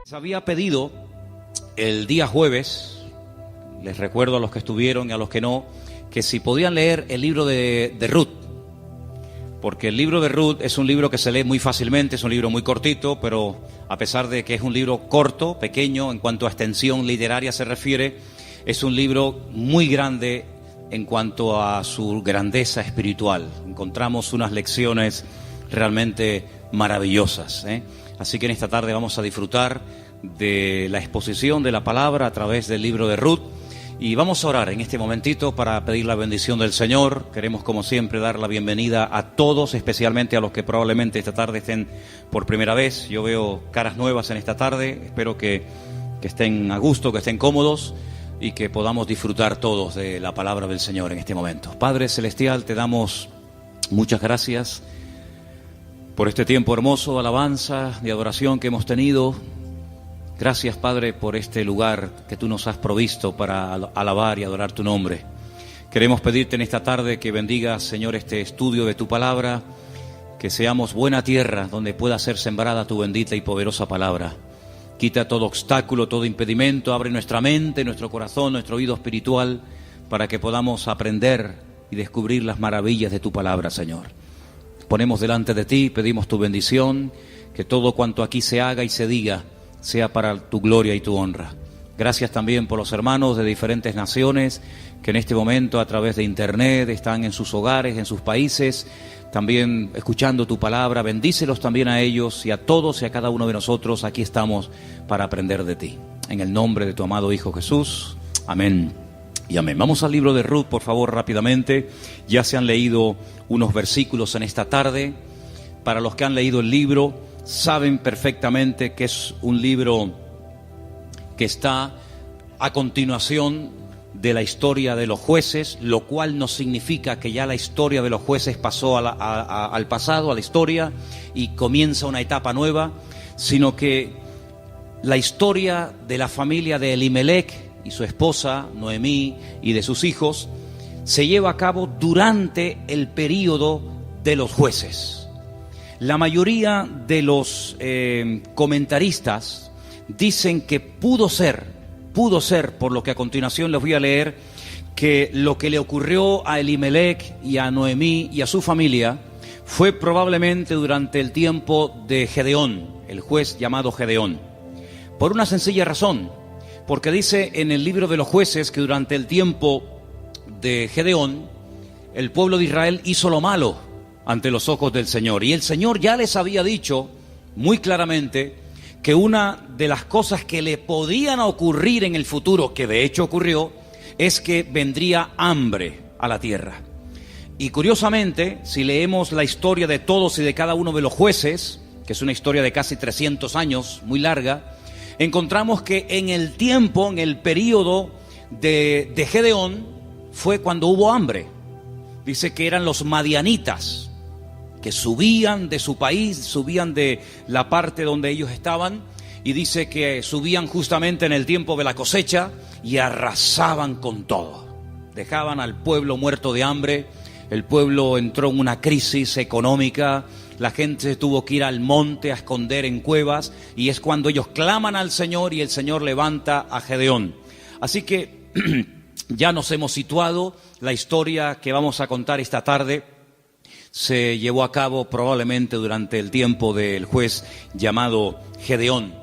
Les había pedido el día jueves, les recuerdo a los que estuvieron y a los que no, que si podían leer el libro de Ruth, porque el libro de Ruth es un libro que se lee muy fácilmente, es un libro muy cortito, pero a pesar de que es un libro corto, pequeño, en cuanto a extensión literaria se refiere, es un libro muy grande en cuanto a su grandeza espiritual. Encontramos unas lecciones realmente maravillosas, ¿eh? Así que en esta tarde vamos a disfrutar de la exposición de la palabra a través del libro de Ruth y vamos a orar en este momentito para pedir la bendición del Señor. Queremos, como siempre, dar la bienvenida a todos, especialmente a los que probablemente esta tarde estén por primera vez. Yo veo caras nuevas en esta tarde, espero que estén a gusto, que estén cómodos y que podamos disfrutar todos de la palabra del Señor en este momento. Padre Celestial, te damos muchas gracias por este tiempo hermoso de alabanza, de adoración que hemos tenido. Gracias, Padre, por este lugar que tú nos has provisto para alabar y adorar tu nombre. Queremos pedirte en esta tarde que bendigas, Señor, este estudio de tu palabra, que seamos buena tierra donde pueda ser sembrada tu bendita y poderosa palabra. Quita todo obstáculo, todo impedimento, abre nuestra mente, nuestro corazón, nuestro oído espiritual, para que podamos aprender y descubrir las maravillas de tu palabra, Señor. Ponemos delante de ti, pedimos tu bendición, que todo cuanto aquí se haga y se diga sea para tu gloria y tu honra. Gracias también por los hermanos de diferentes naciones que en este momento a través de internet están en sus hogares, en sus países, también escuchando tu palabra. Bendícelos también a ellos y a todos y a cada uno de nosotros. Aquí estamos para aprender de ti. En el nombre de tu amado Hijo Jesús. Amén y amén. Vamos al libro de Ruth, por favor, rápidamente. Ya se han leído unos versículos en esta tarde. Para los que han leído el libro, saben perfectamente que es un libro que está a continuación de la historia de los jueces, lo cual no significa que ya la historia de los jueces pasó al pasado, a la historia, y comienza una etapa nueva, sino que la historia de la familia de Elimelech y su esposa, Noemí, y de sus hijos, se lleva a cabo durante el período de los jueces. La mayoría de los comentaristas dicen que pudo ser, por lo que a continuación les voy a leer, que lo que le ocurrió a Elimelech y a Noemí y a su familia fue probablemente durante el tiempo de Gedeón, el juez llamado Gedeón. Por una sencilla razón, porque dice en el libro de los jueces que durante el tiempo de Gedeón, el pueblo de Israel hizo lo malo ante los ojos del Señor. Y el Señor ya les había dicho muy claramente que una de las cosas que le podían ocurrir en el futuro, que de hecho ocurrió, es que vendría hambre a la tierra. Y curiosamente, si leemos la historia de todos y de cada uno de los jueces, que es una historia de casi 300 años, muy larga, encontramos que en el tiempo, en el periodo de Gedeón, fue cuando hubo hambre. Dice que eran los madianitas, que subían de su país, subían de la parte donde ellos estaban, y dice que subían justamente en el tiempo de la cosecha y arrasaban con todo. Dejaban al pueblo muerto de hambre, el pueblo entró en una crisis económica, la gente tuvo que ir al monte a esconder en cuevas, y es cuando ellos claman al Señor y el Señor levanta a Gedeón. Así que ya nos hemos situado. La historia que vamos a contar esta tarde se llevó a cabo probablemente durante el tiempo del juez llamado Gedeón.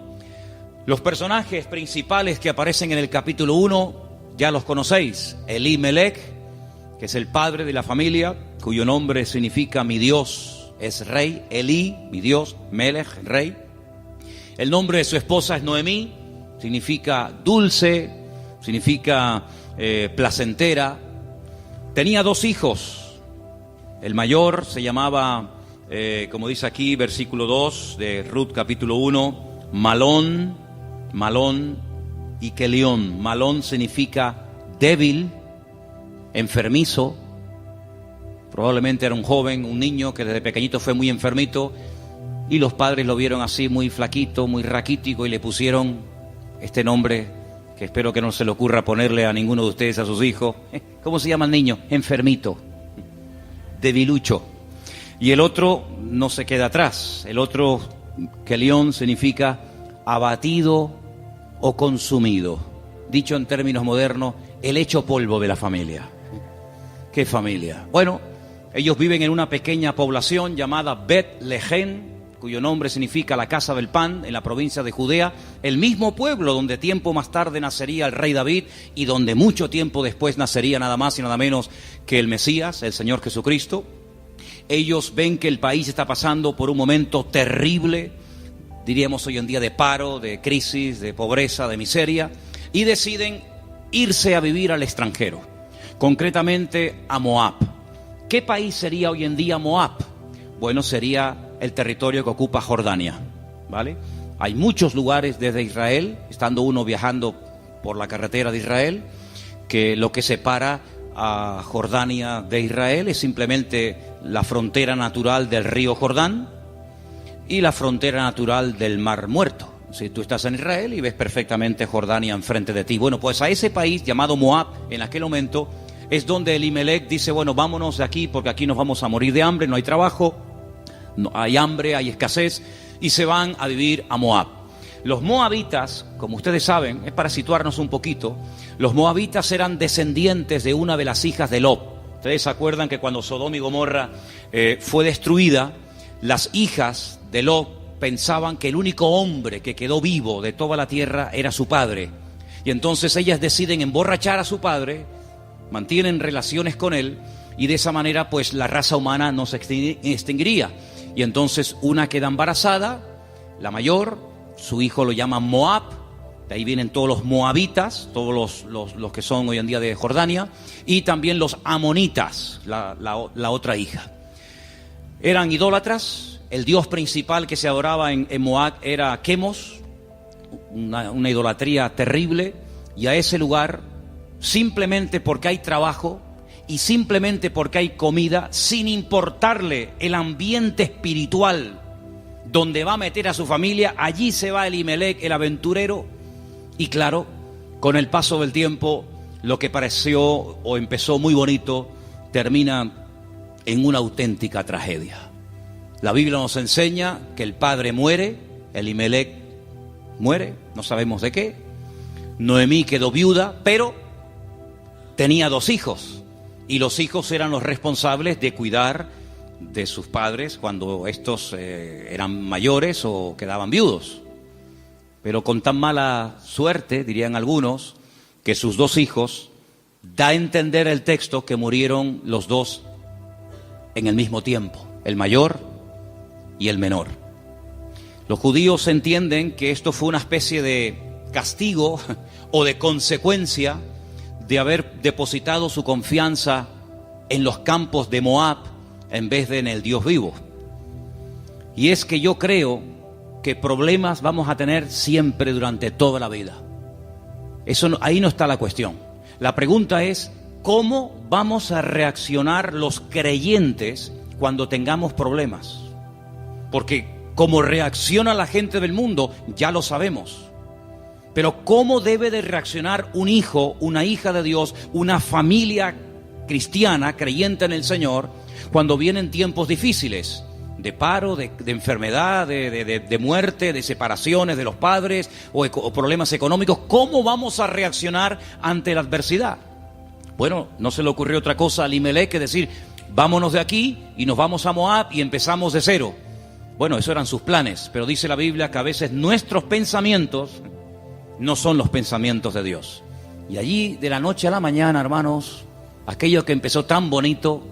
Los personajes principales que aparecen en el capítulo 1 ya los conocéis. Elimelech, que es el padre de la familia, cuyo nombre significa mi Dios es rey. Eli, mi Dios, Melech, rey. El nombre de su esposa es Noemí, significa dulce, significa placentera. Tenía 2 hijos. El mayor se llamaba, como dice aquí, versículo 2 de Ruth capítulo 1, Malón y Kelión. Malón significa débil, enfermizo. Probablemente era un joven, un niño que desde pequeñito fue muy enfermito y los padres lo vieron así muy flaquito, muy raquítico y le pusieron este nombre que espero que no se le ocurra ponerle a ninguno de ustedes a sus hijos. ¿Cómo se llama el niño? Enfermito, debilucho. Y el otro no se queda atrás. El otro, Kelión, significa abatido o consumido. Dicho en términos modernos, el hecho polvo de la familia. ¿Qué familia? Bueno, ellos viven en una pequeña población llamada Bet-Lehem, cuyo nombre significa la casa del pan, en la provincia de Judea, el mismo pueblo donde tiempo más tarde nacería el rey David y donde mucho tiempo después nacería nada más y nada menos que el Mesías, el Señor Jesucristo. Ellos ven que el país está pasando por un momento terrible, diríamos hoy en día de paro, de crisis, de pobreza, de miseria, y deciden irse a vivir al extranjero, concretamente a Moab. ¿Qué país sería hoy en día Moab? Bueno, sería el territorio que ocupa Jordania, ¿vale? Hay muchos lugares desde Israel, estando uno viajando por la carretera de Israel, que lo que separa a Jordania de Israel es simplemente la frontera natural del río Jordán y la frontera natural del Mar Muerto. Si tú estás en Israel y ves perfectamente Jordania enfrente de ti. Bueno, pues a ese país llamado Moab, en aquel momento, es donde Elimelech dice, bueno, vámonos de aquí porque aquí nos vamos a morir de hambre, no hay trabajo, no, hay hambre, hay escasez, y se van a vivir a Moab. Los moabitas, como ustedes saben, es para situarnos un poquito, los moabitas eran descendientes de una de las hijas de Lot. Ustedes se acuerdan que cuando Sodoma y Gomorra fue destruida, las hijas de Lot pensaban que el único hombre que quedó vivo de toda la tierra era su padre. Y entonces ellas deciden emborrachar a su padre, mantienen relaciones con él, y de esa manera pues la raza humana no se extinguiría. Y entonces una queda embarazada, la mayor, su hijo lo llaman Moab, de ahí vienen todos los moabitas, todos los que son hoy en día de Jordania, y también los amonitas, la otra hija. Eran idólatras, el dios principal que se adoraba en Moab era Quemos, una idolatría terrible, y a ese lugar, simplemente porque hay trabajo, y simplemente porque hay comida, sin importarle el ambiente espiritual donde va a meter a su familia, allí se va Elimelech, el aventurero, y claro, con el paso del tiempo, lo que pareció o empezó muy bonito, termina en una auténtica tragedia. La Biblia nos enseña que el padre muere, Elimelech muere, no sabemos de qué, Noemí quedó viuda, pero tenía 2 hijos. Y los hijos eran los responsables de cuidar de sus padres cuando estos eran mayores o quedaban viudos. Pero con tan mala suerte, dirían algunos, que sus 2 hijos, da a entender el texto que murieron los 2 en el mismo tiempo, el mayor y el menor. Los judíos entienden que esto fue una especie de castigo o de consecuencia de haber depositado su confianza en los campos de Moab en vez de en el Dios vivo. Y es que yo creo que problemas vamos a tener siempre durante toda la vida. Ahí no está la cuestión. La pregunta es, ¿cómo vamos a reaccionar los creyentes cuando tengamos problemas? Porque como reacciona la gente del mundo, ya lo sabemos. Pero ¿cómo debe de reaccionar un hijo, una hija de Dios, una familia cristiana, creyente en el Señor, cuando vienen tiempos difíciles? De paro, de enfermedad, de muerte, de separaciones de los padres o problemas económicos. ¿Cómo vamos a reaccionar ante la adversidad? Bueno, no se le ocurrió otra cosa a Elimelech que decir, vámonos de aquí y nos vamos a Moab y empezamos de cero. Bueno, esos eran sus planes, pero dice la Biblia que a veces nuestros pensamientos no son los pensamientos de Dios. Y allí, de la noche a la mañana, hermanos, aquello que empezó tan bonito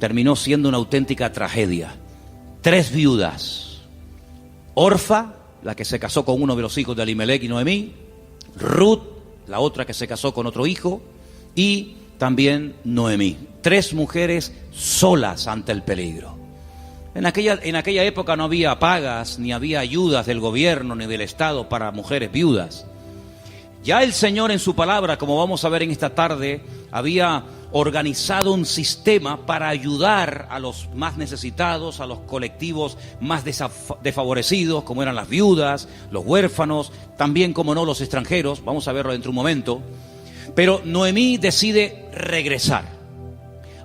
terminó siendo una auténtica tragedia. 3 viudas: Orfa, la que se casó con uno de los hijos de Elimelech y Noemí; Ruth, la otra que se casó con otro hijo; y también Noemí. 3 mujeres solas ante el peligro. En aquella época no había pagas, ni había ayudas del gobierno ni del Estado para mujeres viudas. Ya el Señor en su palabra, como vamos a ver en esta tarde, había organizado un sistema para ayudar a los más necesitados, a los colectivos más desfavorecidos, como eran las viudas, los huérfanos, también, como no, los extranjeros. Vamos a verlo dentro de un momento. Pero Noemí decide regresar.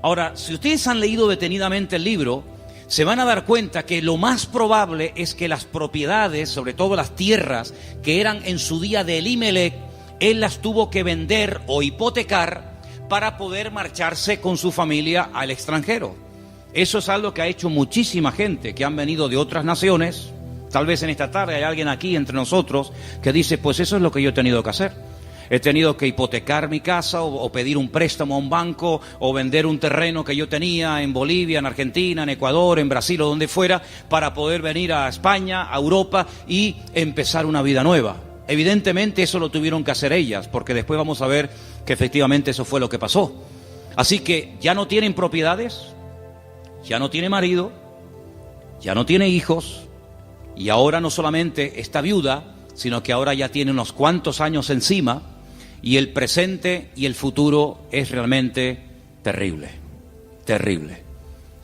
Ahora, si ustedes han leído detenidamente el libro, se van a dar cuenta que lo más probable es que las propiedades, sobre todo las tierras que eran en su día de Elimelec, él las tuvo que vender o hipotecar para poder marcharse con su familia al extranjero. Eso es algo que ha hecho muchísima gente que han venido de otras naciones. Tal vez en esta tarde hay alguien aquí entre nosotros que dice, pues eso es lo que yo he tenido que hacer. He tenido que hipotecar mi casa o pedir un préstamo a un banco o vender un terreno que yo tenía en Bolivia, en Argentina, en Ecuador, en Brasil o donde fuera para poder venir a España, a Europa y empezar una vida nueva. Evidentemente eso lo tuvieron que hacer ellas, porque después vamos a ver que efectivamente eso fue lo que pasó. Así que ya no tienen propiedades, ya no tiene marido, ya no tiene hijos y ahora no solamente está viuda, sino que ahora ya tiene unos cuantos años encima. Y el presente y el futuro es realmente terrible, terrible.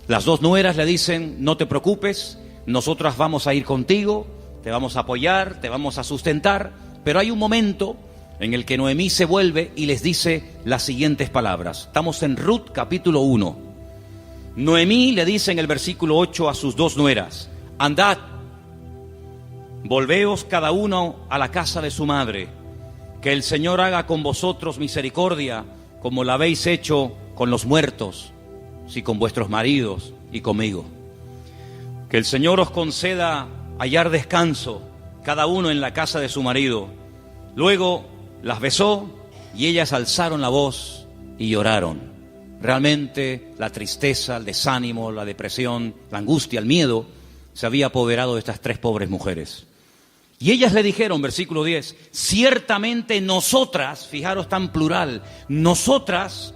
Las dos nueras le dicen, no te preocupes, nosotras vamos a ir contigo, te vamos a apoyar, te vamos a sustentar. Pero hay un momento en el que Noemí se vuelve y les dice las siguientes palabras. Estamos en Ruth capítulo 1. Noemí le dice en el versículo 8 a sus dos nueras, andad, volveos cada uno a la casa de su madre. Que el Señor haga con vosotros misericordia, como la habéis hecho con los muertos, sí, con vuestros maridos y conmigo. Que el Señor os conceda hallar descanso, cada uno en la casa de su marido. Luego las besó y ellas alzaron la voz y lloraron. Realmente la tristeza, el desánimo, la depresión, la angustia, el miedo se había apoderado de estas tres pobres mujeres. Y ellas le dijeron, versículo 10, ciertamente nosotras, fijaros tan plural, nosotras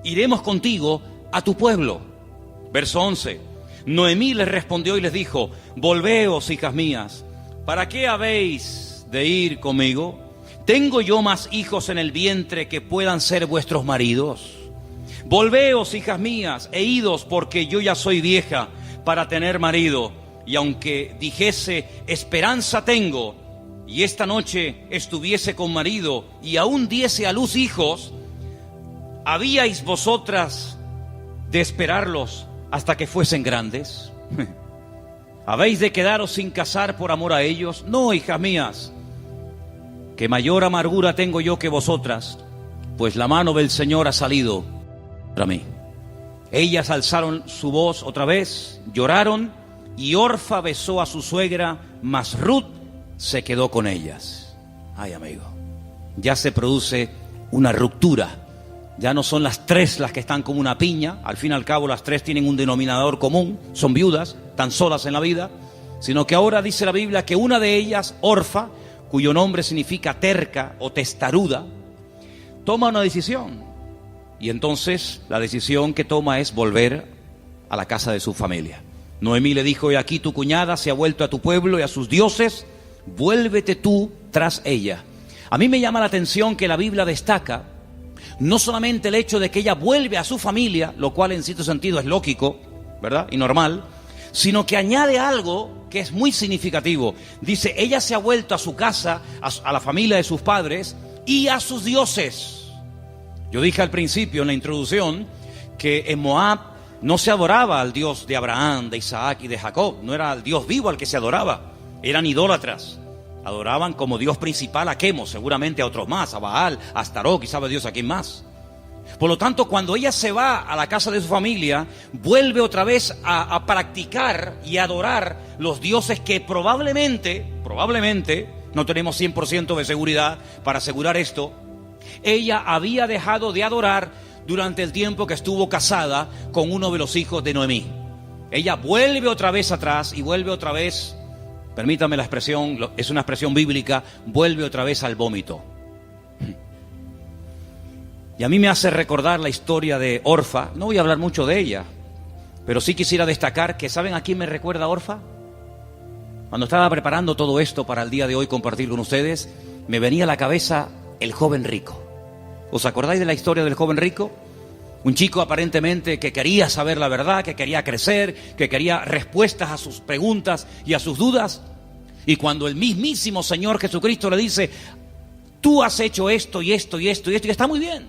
iremos contigo a tu pueblo. Verso 11, Noemí les respondió y les dijo, volveos, hijas mías, ¿para qué habéis de ir conmigo? ¿Tengo yo más hijos en el vientre que puedan ser vuestros maridos? Volveos, hijas mías, e idos, porque yo ya soy vieja para tener marido. Y aunque dijese, esperanza tengo, y esta noche estuviese con marido, y aún diese a luz hijos, ¿habíais vosotras de esperarlos hasta que fuesen grandes? ¿Habéis de quedaros sin casar por amor a ellos? No, hijas mías, que mayor amargura tengo yo que vosotras, pues la mano del Señor ha salido para mí. Ellas alzaron su voz otra vez, lloraron, y Orfa besó a su suegra, mas Ruth se quedó con ellas. Ay, amigo, ya se produce una ruptura. Ya no son las tres las que están como una piña. Al fin y al cabo las tres tienen un denominador común. Son viudas, tan solas en la vida. Sino que ahora dice la Biblia que una de ellas, Orfa, cuyo nombre significa terca o testaruda, toma una decisión. Y entonces la decisión que toma es volver a la casa de su familia. Noemí le dijo, he aquí tu cuñada se ha vuelto a tu pueblo y a sus dioses, vuélvete tú tras ella. A mí me llama la atención que la Biblia destaca no solamente el hecho de que ella vuelve a su familia, lo cual en cierto sentido es lógico, ¿verdad? Y normal, sino que añade algo que es muy significativo. Dice, ella se ha vuelto a su casa, a la familia de sus padres y a sus dioses. Yo dije al principio en la introducción que en Moab no se adoraba al Dios de Abraham, de Isaac y de Jacob. No era al Dios vivo al que se adoraba. Eran idólatras. Adoraban como Dios principal a Quemos, seguramente a otros más, a Baal, a Astarot, y sabe Dios a quién más. Por lo tanto, cuando ella se va a la casa de su familia, vuelve otra vez a practicar y adorar los dioses que probablemente, no tenemos 100% de seguridad para asegurar esto, ella había dejado de adorar durante el tiempo que estuvo casada con uno de los hijos de Noemí. Ella vuelve otra vez atrás y vuelve otra vez, permítame la expresión, es una expresión bíblica, vuelve otra vez al vómito. Y a mí me hace recordar la historia de Orfa. No voy a hablar mucho de ella, pero sí quisiera destacar que, ¿saben a quién me recuerda Orfa? Cuando estaba preparando todo esto para el día de hoy compartir con ustedes, me venía a la cabeza el joven rico. ¿Os acordáis de la historia del joven rico? Un chico aparentemente que quería saber la verdad, que quería crecer, que quería respuestas a sus preguntas y a sus dudas. Y cuando el mismísimo Señor Jesucristo le dice, tú has hecho esto y esto y esto y esto, y está muy bien,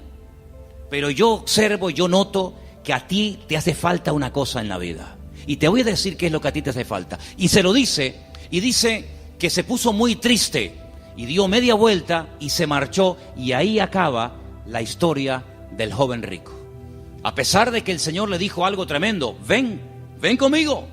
pero yo observo, yo noto que a ti te hace falta una cosa en la vida. y te voy a decir qué es lo que a ti te hace falta. Y se lo dice, y dice que se puso muy triste, y dio media vuelta, y se marchó, y ahí acaba la historia del joven rico. A pesar de que el Señor le dijo algo tremendo, ven conmigo,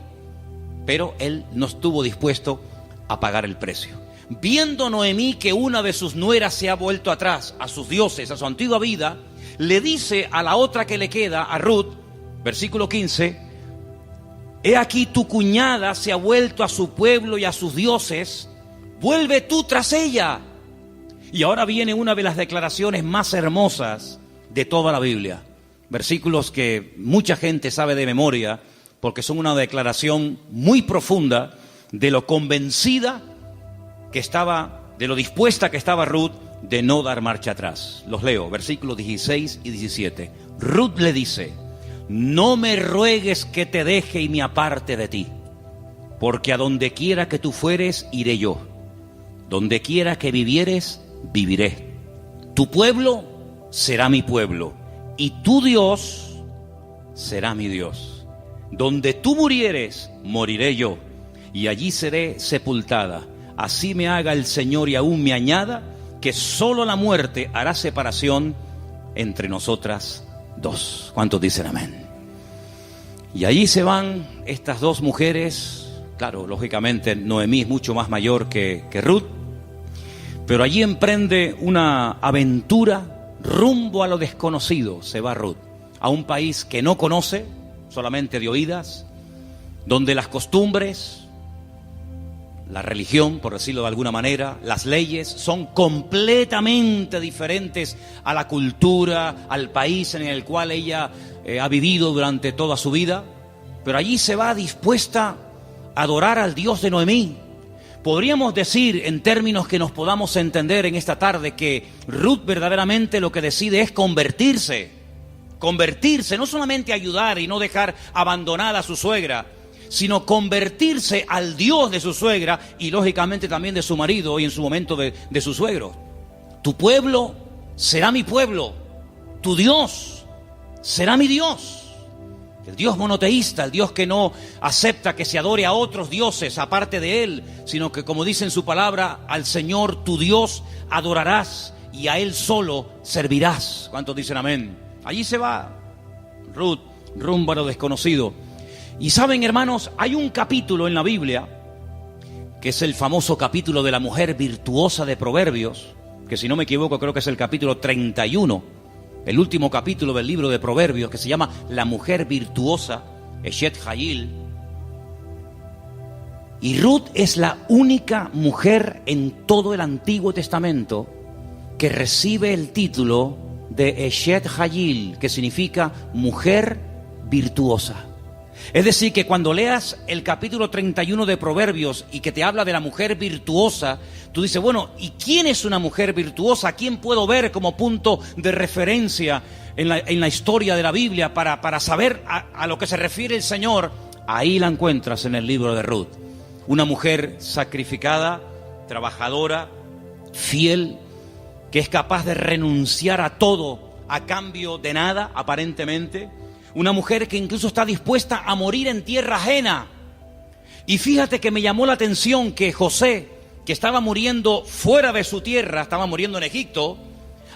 pero él no estuvo dispuesto a pagar el precio. Viendo Noemí que una de sus nueras se ha vuelto atrás a sus dioses, a su antigua vida, le dice a la otra que le queda, a Ruth, versículo 15, he aquí tu cuñada se ha vuelto a su pueblo y a sus dioses, vuelve tú tras ella. Y ahora viene una de las declaraciones más hermosas de toda la Biblia. Versículos que mucha gente sabe de memoria, porque son una declaración muy profunda de lo convencida que estaba, de lo dispuesta que estaba Ruth de no dar marcha atrás. Los leo, versículos 16 y 17. Ruth le dice, no me ruegues que te deje y me aparte de ti, porque a donde quiera que tú fueres, iré yo. Donde quiera que vivieres, viviré. Tu pueblo será mi pueblo, y tu Dios será mi Dios. Donde tú murieres, moriré yo, y allí seré sepultada. Así me haga el Señor y aún me añada, que solo la muerte hará separación entre nosotras dos. ¿Cuántos dicen amén? Y allí se van estas dos mujeres. Claro, lógicamente Noemí es mucho más mayor que Ruth, pero allí emprende una aventura rumbo a lo desconocido. Se va Ruth a un país que no conoce, solamente de oídas, donde las costumbres, la religión, por decirlo de alguna manera, las leyes son completamente diferentes a la cultura, al país en el cual ella ha vivido durante toda su vida. Pero allí se va dispuesta a adorar al Dios de Noemí. Podríamos decir, en términos que nos podamos entender en esta tarde, que Ruth verdaderamente lo que decide es convertirse, no solamente ayudar y no dejar abandonada a su suegra, sino convertirse al Dios de su suegra y lógicamente también de su marido y en su momento de su suegro. Tu pueblo será mi pueblo, tu Dios será mi Dios. El Dios monoteísta, el Dios que no acepta que se adore a otros dioses aparte de Él, sino que, como dice en su palabra, al Señor tu Dios adorarás y a Él solo servirás. ¿Cuántos dicen amén? Allí se va Ruth rumbo a lo desconocido. Y saben, hermanos, hay un capítulo en la Biblia, que es el famoso capítulo de la mujer virtuosa de Proverbios, que si no me equivoco creo que es el capítulo 31, el último capítulo del libro de Proverbios, que se llama La mujer virtuosa, Eshet Hayil. Y Ruth es la única mujer en todo el Antiguo Testamento que recibe el título de Eshet Hayil, que significa mujer virtuosa. Es decir, que cuando leas el capítulo 31 de Proverbios y que te habla de la mujer virtuosa, tú dices, bueno, ¿y quién es una mujer virtuosa? ¿A quién puedo ver como punto de referencia en la historia de la Biblia para saber a lo que se refiere el Señor? Ahí la encuentras en el libro de Ruth. Una mujer sacrificada, trabajadora, fiel, que es capaz de renunciar a todo a cambio de nada, aparentemente. Una mujer que incluso está dispuesta a morir en tierra ajena. Y fíjate que me llamó la atención que José, que estaba muriendo fuera de su tierra, estaba muriendo en Egipto,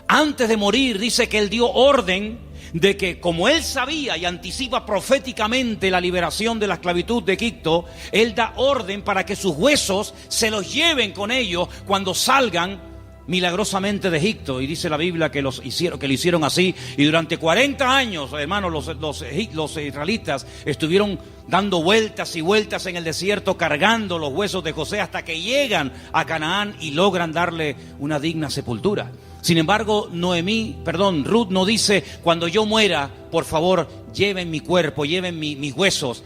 antes de morir dice que él dio orden de que, como él sabía y anticipa proféticamente la liberación de la esclavitud de Egipto, él da orden para que sus huesos se los lleven con ellos cuando salgan milagrosamente de Egipto. Y dice la Biblia que lo hicieron así, y durante 40 años, hermanos, los israelitas estuvieron dando vueltas y vueltas en el desierto, cargando los huesos de José hasta que llegan a Canaán y logran darle una digna sepultura. Sin embargo, Ruth no dice, cuando yo muera, por favor, lleven mi cuerpo, lleven mis huesos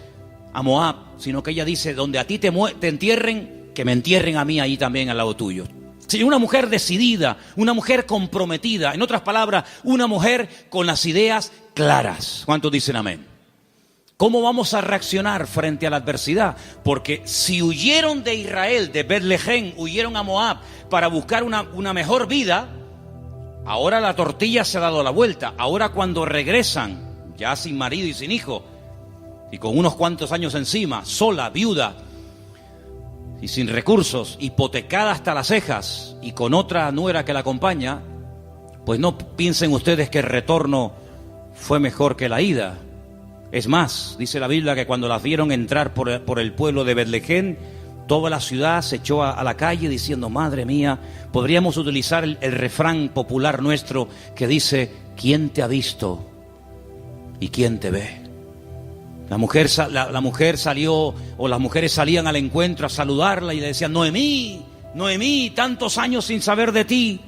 a Moab, sino que ella dice, donde a ti te entierren, que me entierren a mí ahí también al lado tuyo. Sí, una mujer decidida, una mujer comprometida, en otras palabras, una mujer con las ideas claras. ¿Cuántos dicen amén? ¿Cómo vamos a reaccionar frente a la adversidad? Porque si huyeron de Israel, de Betlehem, huyeron a Moab para buscar una mejor vida, ahora la tortilla se ha dado la vuelta. Ahora cuando regresan, ya sin marido y sin hijo, y con unos cuantos años encima, sola, viuda y sin recursos, hipotecada hasta las cejas y con otra nuera que la acompaña, pues no piensen ustedes que el retorno fue mejor que la ida. Es más, dice la Biblia que cuando las vieron entrar por el pueblo de Betlehem, toda la ciudad se echó a la calle diciendo: madre mía, podríamos utilizar el refrán popular nuestro que dice: ¿quién te ha visto y quién te ve? La mujer salió, o las mujeres salían al encuentro a saludarla y le decían: Noemí, Noemí, tantos años sin saber de ti,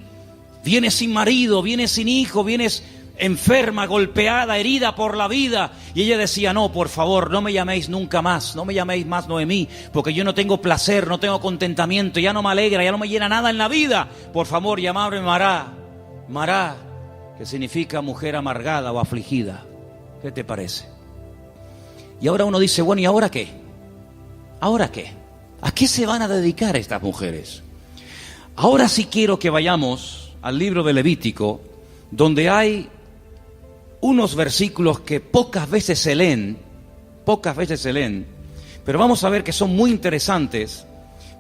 vienes sin marido, vienes sin hijo, vienes enferma, golpeada, herida por la vida. Y ella decía: no, por favor, no me llaméis nunca más, no me llaméis más Noemí, porque yo no tengo placer, no tengo contentamiento, ya no me alegra, ya no me llena nada en la vida. Por favor, llamadme Mará, Mará, que significa mujer amargada o afligida. ¿Qué te parece? Y ahora uno dice: bueno, ¿y ahora qué? ¿Ahora qué? ¿A qué se van a dedicar estas mujeres? Ahora sí quiero que vayamos al libro de Levítico, donde hay unos versículos que pocas veces se leen, pero vamos a ver que son muy interesantes,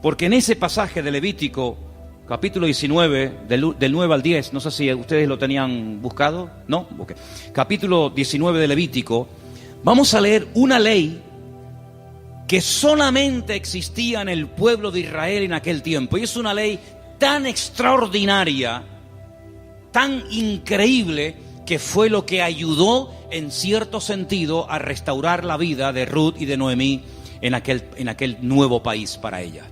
porque en ese pasaje de Levítico, capítulo 19, del 9 al 10, no sé si ustedes lo tenían buscado, ¿no? Okay. Capítulo 19 de Levítico, vamos a leer una ley que solamente existía en el pueblo de Israel en aquel tiempo, y es una ley tan extraordinaria, tan increíble, que fue lo que ayudó en cierto sentido a restaurar la vida de Ruth y de Noemí en aquel nuevo país para ella.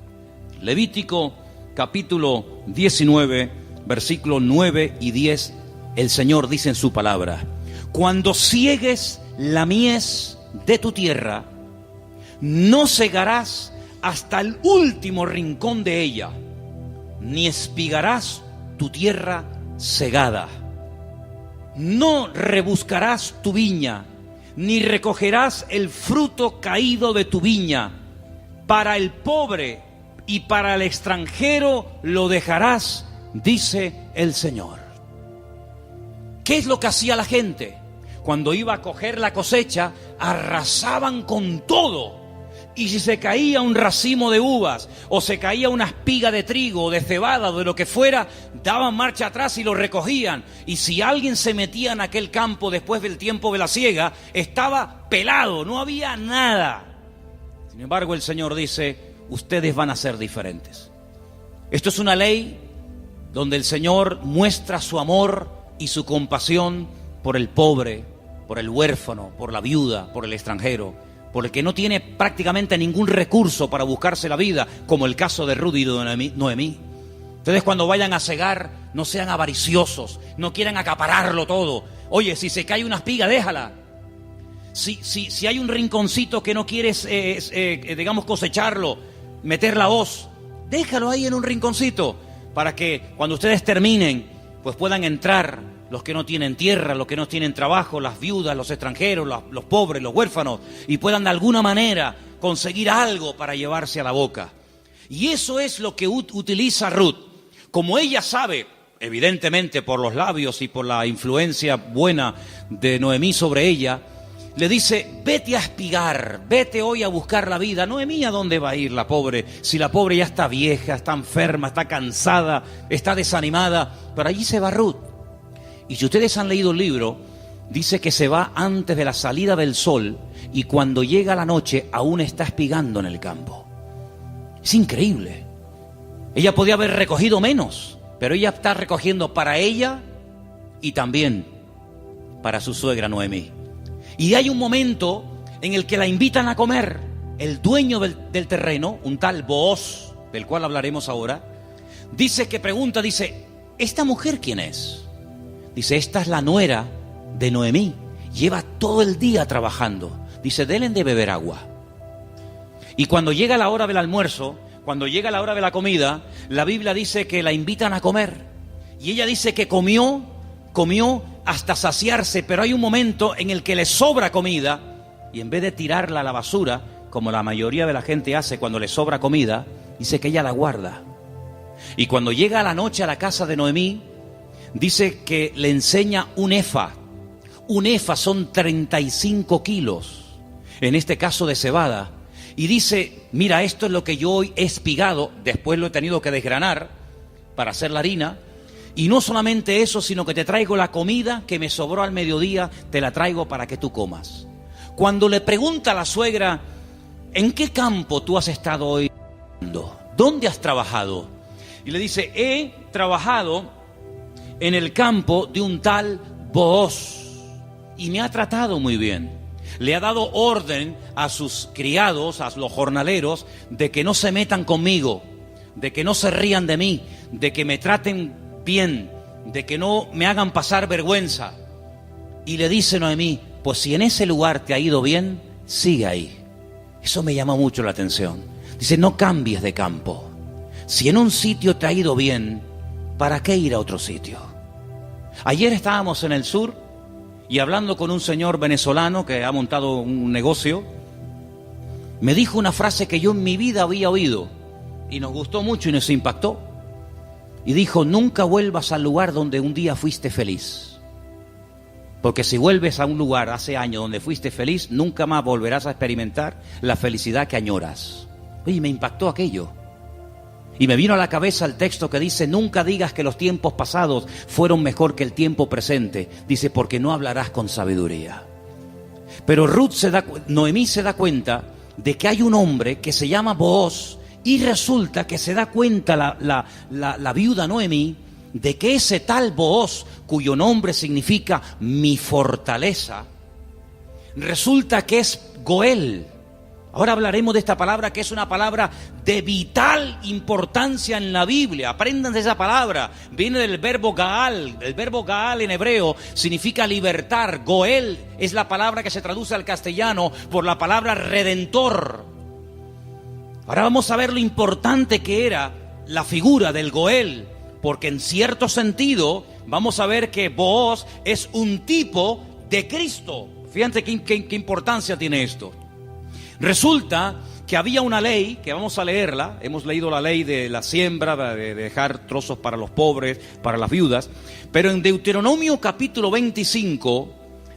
Levítico capítulo 19, versículos 9 y 10, el Señor dice en su palabra: cuando ciegues la mies de tu tierra, no segarás hasta el último rincón de ella, ni espigarás tu tierra segada. No rebuscarás tu viña, ni recogerás el fruto caído de tu viña. Para el pobre y para el extranjero lo dejarás, dice el Señor. ¿Qué es lo que hacía la gente? Cuando iba a coger la cosecha, arrasaban con todo. Y si se caía un racimo de uvas, o se caía una espiga de trigo, o de cebada, o de lo que fuera, daban marcha atrás y lo recogían. Y si alguien se metía en aquel campo después del tiempo de la siega, estaba pelado, no había nada. Sin embargo, el Señor dice: ustedes van a ser diferentes. Esto es una ley donde el Señor muestra su amor y su compasión por el pobre, por el huérfano, por la viuda, por el extranjero, por el que no tiene prácticamente ningún recurso para buscarse la vida, como el caso de Ruth y de Noemí. Ustedes, cuando vayan a segar, no sean avariciosos, no quieran acapararlo todo. Oye, si se cae una espiga, déjala. Si hay un rinconcito que no quieres, digamos, cosecharlo, meter la hoz, déjalo ahí en un rinconcito, para que cuando ustedes terminen, pues puedan entrar los que no tienen tierra, los que no tienen trabajo, las viudas, los extranjeros, los pobres, los huérfanos, y puedan de alguna manera conseguir algo para llevarse a la boca. Y eso es lo que utiliza Ruth. Como ella sabe, evidentemente por los labios y por la influencia buena de Noemí sobre ella, le dice: vete a espigar, vete hoy a buscar la vida. Noemí, ¿a dónde va a ir la pobre? Si la pobre ya está vieja, está enferma, está cansada, está desanimada. Pero allí se va Ruth. Y si ustedes han leído el libro, dice que se va antes de la salida del sol, y cuando llega la noche aún está espigando en el campo. Es increíble. Ella podía haber recogido menos, pero ella está recogiendo para ella y también para su suegra Noemí. Y hay un momento en el que la invitan a comer. El dueño del terreno, un tal Booz, del cual hablaremos ahora, dice que pregunta, dice: ¿esta mujer quién es? Dice: esta es la nuera de Noemí, lleva todo el día trabajando. Dice: denle de beber agua. Y cuando llega la hora del almuerzo, cuando llega la hora de la comida, la Biblia dice que la invitan a comer. Y ella dice que comió hasta saciarse, pero hay un momento en el que le sobra comida, y en vez de tirarla a la basura, como la mayoría de la gente hace cuando le sobra comida, dice que ella la guarda. Y cuando llega a la noche a la casa de Noemí, dice que le enseña un efa. Un efa son 35 kilos. en este caso de cebada, y dice, mira, esto es lo que yo hoy he espigado, después lo he tenido que desgranar para hacer la harina, y no solamente eso, sino que te traigo la comida que me sobró al mediodía, te la traigo para que tú comas. Cuando le pregunta a la suegra, ¿en qué campo tú has estado hoy? ¿Dónde has trabajado? Y le dice, he trabajado en el campo de un tal Booz, y me ha tratado muy bien. Le ha dado orden a sus criados, a los jornaleros, de que no se metan conmigo, de que no se rían de mí, de que me traten bien, de que no me hagan pasar vergüenza. Y le dice Noemí, pues si en ese lugar te ha ido bien, sigue ahí. Eso me llama mucho la atención. Dice, no cambies de campo. Si en un sitio te ha ido bien, ¿para qué ir a otro sitio? Ayer estábamos en el sur y hablando con un señor venezolano que ha montado un negocio, me dijo una frase que yo en mi vida había oído y nos gustó mucho y nos impactó. Y dijo, nunca vuelvas al lugar donde un día fuiste feliz. Porque si vuelves a un lugar hace años donde fuiste feliz, nunca más volverás a experimentar la felicidad que añoras. Oye, me impactó aquello. Y me vino a la cabeza el texto que dice, nunca digas que los tiempos pasados fueron mejor que el tiempo presente. Dice, porque no hablarás con sabiduría. Pero Noemí se da cuenta de que hay un hombre que se llama Booz, y resulta que se da cuenta la viuda Noemí de que ese tal Booz, cuyo nombre significa mi fortaleza, resulta que es Goel. Ahora hablaremos de esta palabra, que es una palabra de vital importancia en la Biblia. Aprendan de esa palabra. Viene del verbo Gaal. El verbo Gaal en hebreo significa libertar. Goel es la palabra que se traduce al castellano por la palabra redentor. Ahora vamos a ver lo importante que era la figura del Goel, porque en cierto sentido vamos a ver que Booz es un tipo de Cristo. Fíjate qué importancia tiene esto. Resulta que había una ley, que vamos a leerla, hemos leído la ley de la siembra, de dejar trozos para los pobres, para las viudas, pero en Deuteronomio capítulo 25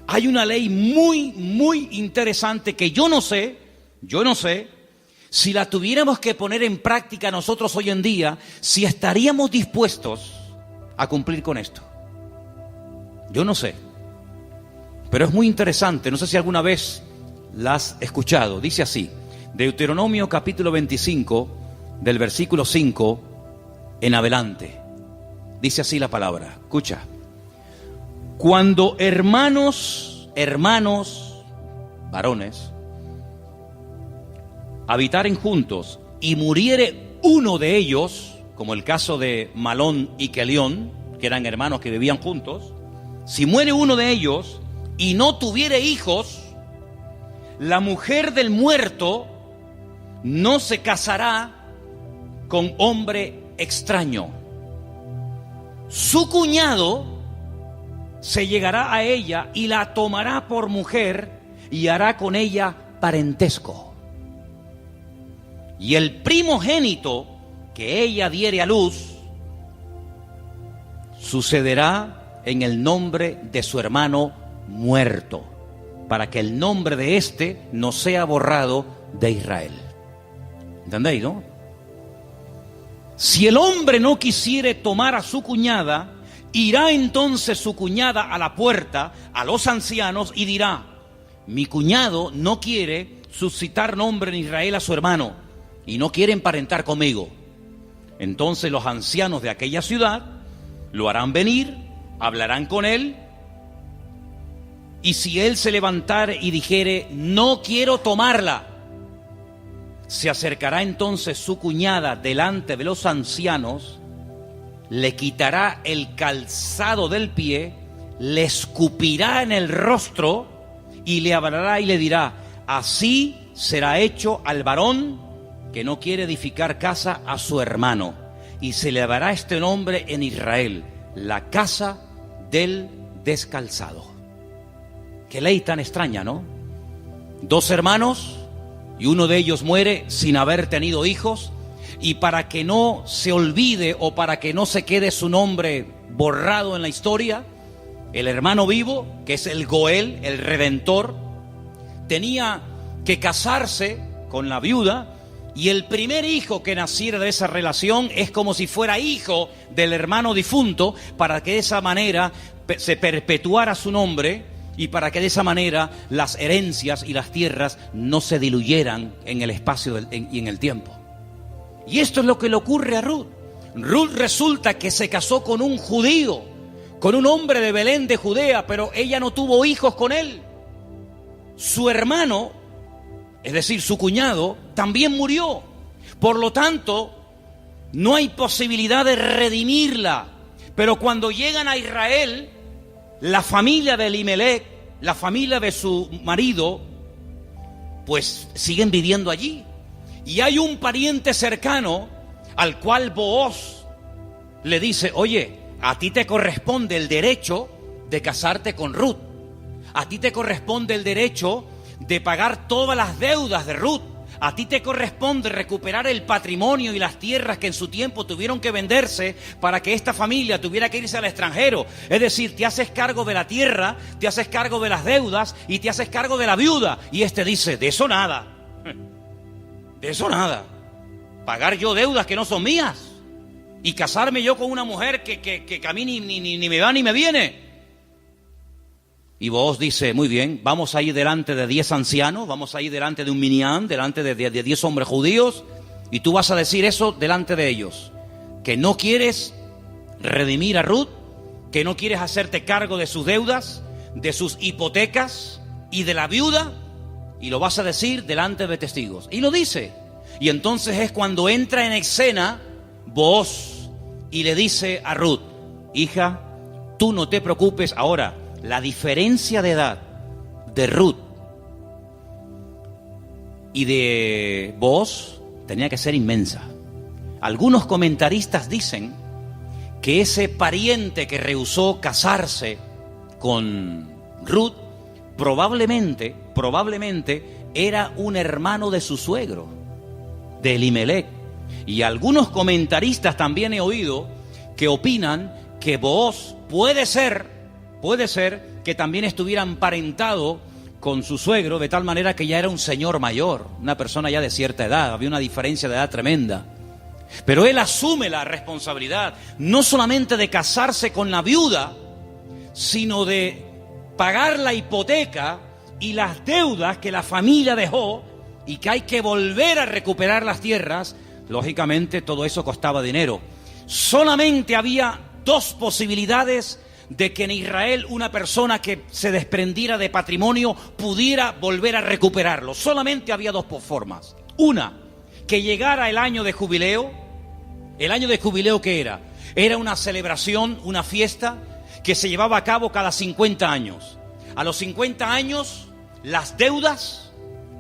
hay una ley muy, muy interesante que yo no sé, si la tuviéramos que poner en práctica nosotros hoy en día, si estaríamos dispuestos a cumplir con esto. Yo no sé, pero es muy interesante, no sé si alguna vez la has escuchado. Dice así, Deuteronomio capítulo 25, del versículo 5 en adelante. Dice así la palabra, escucha. Cuando hermanos, varones, habitaren juntos y muriere uno de ellos, como el caso de Malón y Kelión, que eran hermanos que vivían juntos, si muere uno de ellos y no tuviere hijos, la mujer del muerto no se casará con hombre extraño. Su cuñado se llegará a ella y la tomará por mujer y hará con ella parentesco. Y el primogénito que ella diere a luz sucederá en el nombre de su hermano muerto, para que el nombre de éste no sea borrado de Israel. ¿Entendéis, no? Si el hombre no quisiere tomar a su cuñada, irá entonces su cuñada a la puerta, a los ancianos, y dirá, mi cuñado no quiere suscitar nombre en Israel a su hermano, y no quiere emparentar conmigo. Entonces los ancianos de aquella ciudad lo harán venir, hablarán con él, y si él se levantare y dijere, no quiero tomarla, se acercará entonces su cuñada delante de los ancianos, le quitará el calzado del pie, le escupirá en el rostro y le hablará y le dirá, así será hecho al varón que no quiere edificar casa a su hermano, y se le dará este nombre en Israel, la casa del descalzado. Qué ley tan extraña, ¿no? Dos hermanos y uno de ellos muere sin haber tenido hijos, y para que no se olvide o para que no se quede su nombre borrado en la historia, el hermano vivo, que es el Goel, el Redentor, tenía que casarse con la viuda, y el primer hijo que naciera de esa relación es como si fuera hijo del hermano difunto, para que de esa manera se perpetuara su nombre y para que de esa manera las herencias y las tierras no se diluyeran en el espacio y en el tiempo. Y esto es lo que le ocurre a Ruth. Ruth resulta que se casó con un judío, con un hombre de Belén de Judea, pero ella no tuvo hijos con él. Su hermano, es decir, su cuñado, también murió. Por lo tanto, no hay posibilidad de redimirla. Pero cuando llegan a Israel, la familia de Elimelech, la familia de su marido, pues siguen viviendo allí. Y hay un pariente cercano al cual Booz le dice: oye, a ti te corresponde el derecho de casarte con Ruth. A ti te corresponde el derecho de pagar todas las deudas de Ruth. A ti te corresponde recuperar el patrimonio y las tierras que en su tiempo tuvieron que venderse para que esta familia tuviera que irse al extranjero. Es decir, te haces cargo de la tierra, te haces cargo de las deudas y te haces cargo de la viuda. Y este dice: de eso nada. De eso nada. Pagar yo deudas que no son mías y casarme yo con una mujer que a mí ni me va ni me viene. Y Booz dice: muy bien, vamos a ir delante de 10 ancianos, vamos a ir delante de un minyan, delante de 10 hombres judíos, y tú vas a decir eso delante de ellos, que no quieres redimir a Ruth, que no quieres hacerte cargo de sus deudas, de sus hipotecas y de la viuda, y lo vas a decir delante de testigos. Y lo dice. Y entonces es cuando entra en escena Booz y le dice a Ruth: hija, tú no te preocupes. Ahora, la diferencia de edad de Ruth y de Booz tenía que ser inmensa. Algunos comentaristas dicen que ese pariente que rehusó casarse con Ruth probablemente era un hermano de su suegro, de Elimelech. Y algunos comentaristas también he oído que opinan que Booz puede ser que también estuviera emparentado con su suegro, de tal manera que ya era un señor mayor, una persona ya de cierta edad, había una diferencia de edad tremenda. Pero él asume la responsabilidad, no solamente de casarse con la viuda, sino de pagar la hipoteca y las deudas que la familia dejó y que hay que volver a recuperar las tierras. Lógicamente todo eso costaba dinero. Solamente había 2 posibilidades de que en Israel una persona que se desprendiera de patrimonio pudiera volver a recuperarlo. Solamente había 2 formas. Una, que llegara el año de jubileo. ¿El año de jubileo qué era? Era una celebración, una fiesta que se llevaba a cabo cada 50 años. A los 50 años las deudas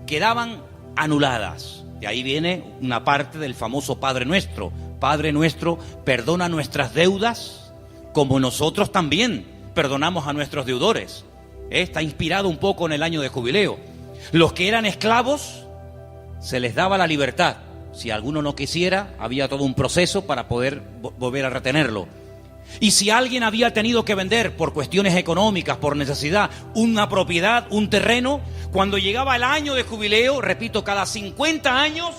quedaban anuladas. De ahí viene una parte del famoso Padre Nuestro. Padre Nuestro, perdona nuestras deudas como nosotros también perdonamos a nuestros deudores. Está inspirado un poco en el año de jubileo. Los que eran esclavos, se les daba la libertad. Si alguno no quisiera, había todo un proceso para poder volver a retenerlo. Y si alguien había tenido que vender por cuestiones económicas, por necesidad, una propiedad, un terreno, cuando llegaba el año de jubileo, repito, cada 50 años,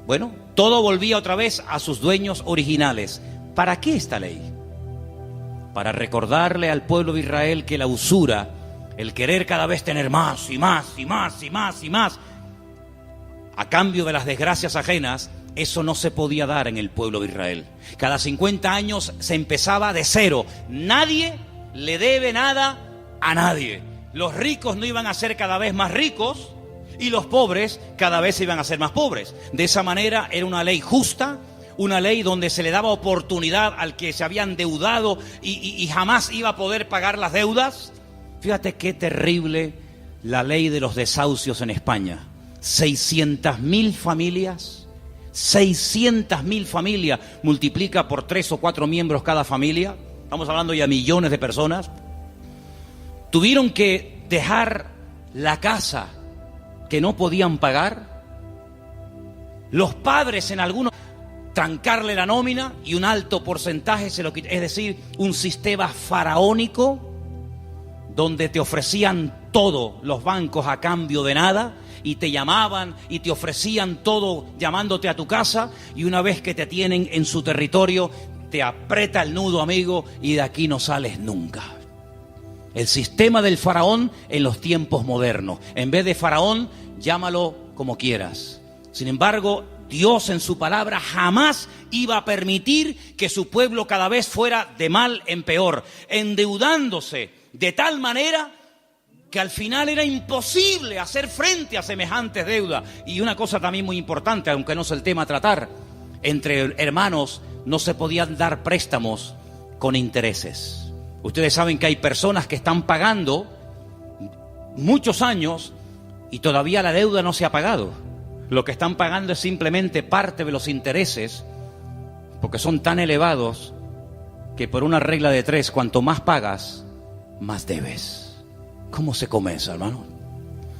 bueno, todo volvía otra vez a sus dueños originales. ¿Para qué esta ley? Para recordarle al pueblo de Israel que la usura, el querer cada vez tener más y más y más y más y más, a cambio de las desgracias ajenas, eso no se podía dar en el pueblo de Israel. Cada 50 años se empezaba de cero. Nadie le debe nada a nadie. Los ricos no iban a ser cada vez más ricos y los pobres cada vez iban a ser más pobres. De esa manera era una ley justa, una ley donde se le daba oportunidad al que se había endeudado y jamás iba a poder pagar las deudas. Fíjate qué terrible la ley de los desahucios en España. 600.000 familias, 600.000 familias, multiplica por 3 o 4 miembros cada familia, estamos hablando ya de millones de personas, tuvieron que dejar la casa que no podían pagar. Los padres en algunos trancarle la nómina y un alto porcentaje se lo quitaron, es decir, un sistema faraónico donde te ofrecían todo los bancos a cambio de nada, y te llamaban y te ofrecían todo llamándote a tu casa, y una vez que te tienen en su territorio, te aprieta el nudo, amigo, y de aquí no sales nunca. El sistema del faraón en los tiempos modernos. En vez de faraón, llámalo como quieras. Sin embargo, Dios en su palabra jamás iba a permitir que su pueblo cada vez fuera de mal en peor, endeudándose de tal manera que al final era imposible hacer frente a semejantes deudas. Y una cosa también muy importante, aunque no es el tema a tratar, entre hermanos no se podían dar préstamos con intereses. Ustedes saben que hay personas que están pagando muchos años y todavía la deuda no se ha pagado. Lo que están pagando es simplemente parte de los intereses, porque son tan elevados que por una regla de 3, cuanto más pagas, más debes. ¿Cómo se come eso, hermano?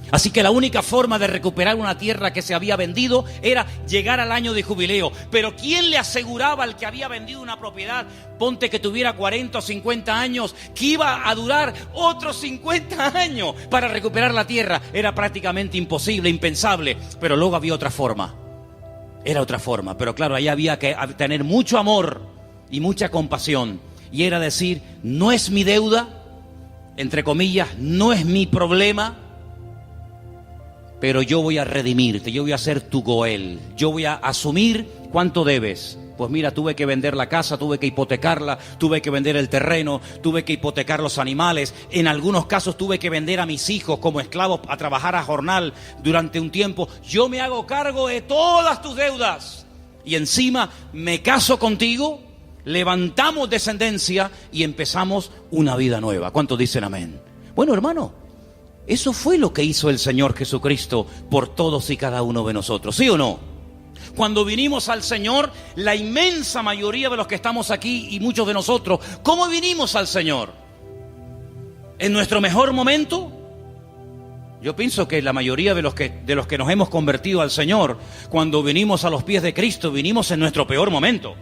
Así que la única forma de recuperar una tierra que se había vendido era llegar al año de jubileo. Pero ¿quién le aseguraba al que había vendido una propiedad, ponte que tuviera 40 o 50 años, que iba a durar otros 50 años para recuperar la tierra? Era prácticamente imposible, impensable. Pero luego había otra forma. Era otra forma. Pero claro, ahí había que tener mucho amor y mucha compasión. Y era decir, no es mi deuda, entre comillas, no es mi problema, pero yo voy a redimirte, yo voy a ser tu Goel, yo voy a asumir cuánto debes. Pues mira, tuve que vender la casa, tuve que hipotecarla, tuve que vender el terreno, tuve que hipotecar los animales. En algunos casos tuve que vender a mis hijos como esclavos a trabajar a jornal durante un tiempo. Yo me hago cargo de todas tus deudas y encima me caso contigo, levantamos descendencia y empezamos una vida nueva. ¿Cuántos dicen amén? Bueno, hermano, eso fue lo que hizo el Señor Jesucristo por todos y cada uno de nosotros, ¿sí o no? Cuando vinimos al Señor, la inmensa mayoría de los que estamos aquí y muchos de nosotros, ¿cómo vinimos al Señor? ¿En nuestro mejor momento? Yo pienso que la mayoría de los que nos hemos convertido al Señor, cuando vinimos a los pies de Cristo, vinimos en nuestro peor momento.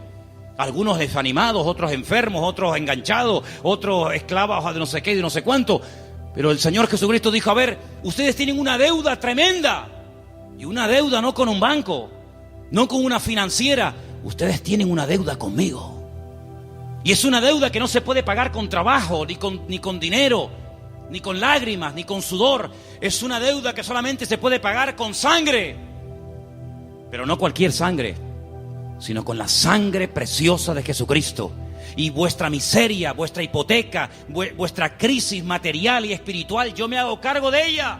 Algunos desanimados, otros enfermos, otros enganchados, otros esclavos de no sé qué y de no sé cuánto. Pero el Señor Jesucristo dijo, a ver, ustedes tienen una deuda tremenda. Y una deuda no con un banco, no con una financiera. Ustedes tienen una deuda conmigo. Y es una deuda que no se puede pagar con trabajo, ni con dinero, ni con lágrimas, ni con sudor. Es una deuda que solamente se puede pagar con sangre. Pero no cualquier sangre, sino con la sangre preciosa de Jesucristo. Y vuestra miseria, vuestra hipoteca, vuestra crisis material y espiritual, yo me hago cargo de ella.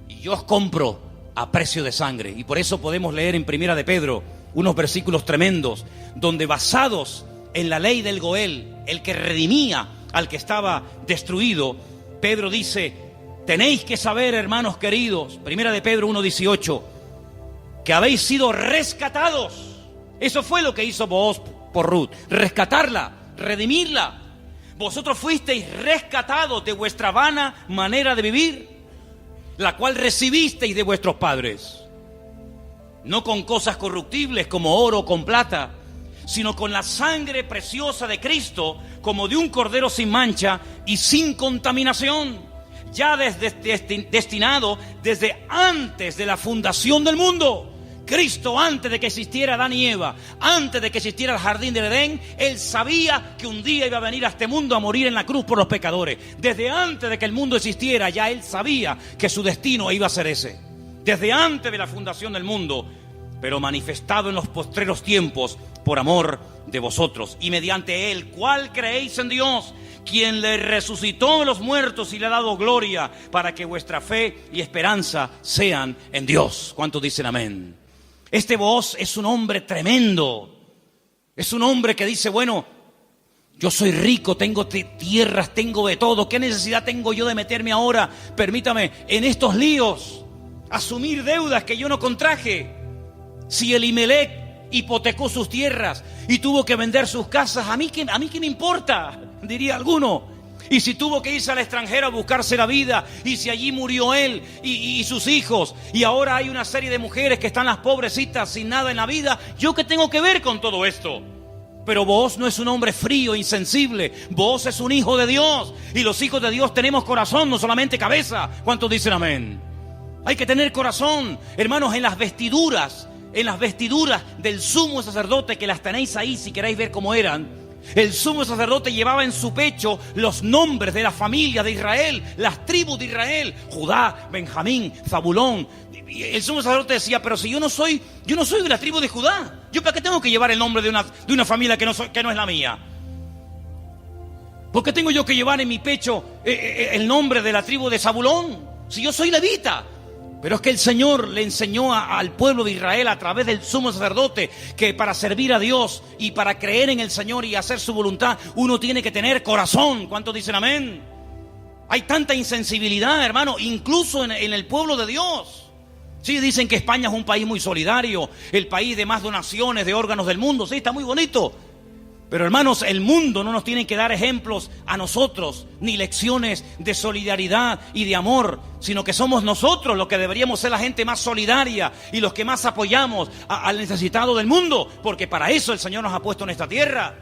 Y yo os compro a precio de sangre. Y por eso podemos leer en Primera de Pedro unos versículos tremendos, donde basados en la ley del Goel, el que redimía al que estaba destruido, Pedro dice, tenéis que saber, hermanos queridos, Primera de Pedro 1:18, que habéis sido rescatados. Eso fue lo que hizo Booz por Ruth, rescatarla, redimirla. Vosotros fuisteis rescatados de vuestra vana manera de vivir, la cual recibisteis de vuestros padres, no con cosas corruptibles como oro o con plata, sino con la sangre preciosa de Cristo, como de un cordero sin mancha y sin contaminación, ya destinado desde antes de la fundación del mundo. Cristo, antes de que existiera Adán y Eva, antes de que existiera el jardín del Edén, Él sabía que un día iba a venir a este mundo a morir en la cruz por los pecadores. Desde antes de que el mundo existiera, ya Él sabía que su destino iba a ser ese. Desde antes de la fundación del mundo, pero manifestado en los postreros tiempos por amor de vosotros. Y mediante Él, ¿cuál creéis en Dios? Quien le resucitó de los muertos y le ha dado gloria, para que vuestra fe y esperanza sean en Dios. ¿Cuántos dicen amén? Este Booz es un hombre tremendo. Es un hombre que dice, bueno, yo soy rico, tengo tierras, tengo de todo. ¿Qué necesidad tengo yo de meterme ahora, permítame, en estos líos? Asumir deudas que yo no contraje. Si Elimelech hipotecó sus tierras y tuvo que vender sus casas, ¿a mí qué me importa? Diría alguno. Y si tuvo que irse al extranjero a buscarse la vida, y si allí murió él y sus hijos, y ahora hay una serie de mujeres que están las pobrecitas sin nada en la vida, ¿yo qué tengo que ver con todo esto? Pero Booz no es un hombre frío, insensible. Booz es un hijo de Dios. Y los hijos de Dios tenemos corazón, no solamente cabeza. ¿Cuántos dicen amén? Hay que tener corazón. Hermanos, en las vestiduras del sumo sacerdote, que las tenéis ahí si queréis ver cómo eran. El sumo sacerdote llevaba en su pecho los nombres de la familia de Israel, las tribus de Israel: Judá, Benjamín, Zabulón. Y el sumo sacerdote decía: pero si yo no soy de la tribu de Judá, ¿yo para qué tengo que llevar el nombre de una familia que no es la mía? ¿Por qué tengo yo que llevar en mi pecho el nombre de la tribu de Zabulón, si yo soy levita? Pero es que el Señor le enseñó al pueblo de Israel a través del sumo sacerdote que para servir a Dios y para creer en el Señor y hacer su voluntad, uno tiene que tener corazón. ¿Cuántos dicen amén? Hay tanta insensibilidad, hermano, incluso en el pueblo de Dios. Sí, dicen que España es un país muy solidario, el país de más donaciones de órganos del mundo. Sí, está muy bonito. Pero hermanos, el mundo no nos tiene que dar ejemplos a nosotros, ni lecciones de solidaridad y de amor, sino que somos nosotros los que deberíamos ser la gente más solidaria y los que más apoyamos al necesitado del mundo, porque para eso el Señor nos ha puesto en esta tierra.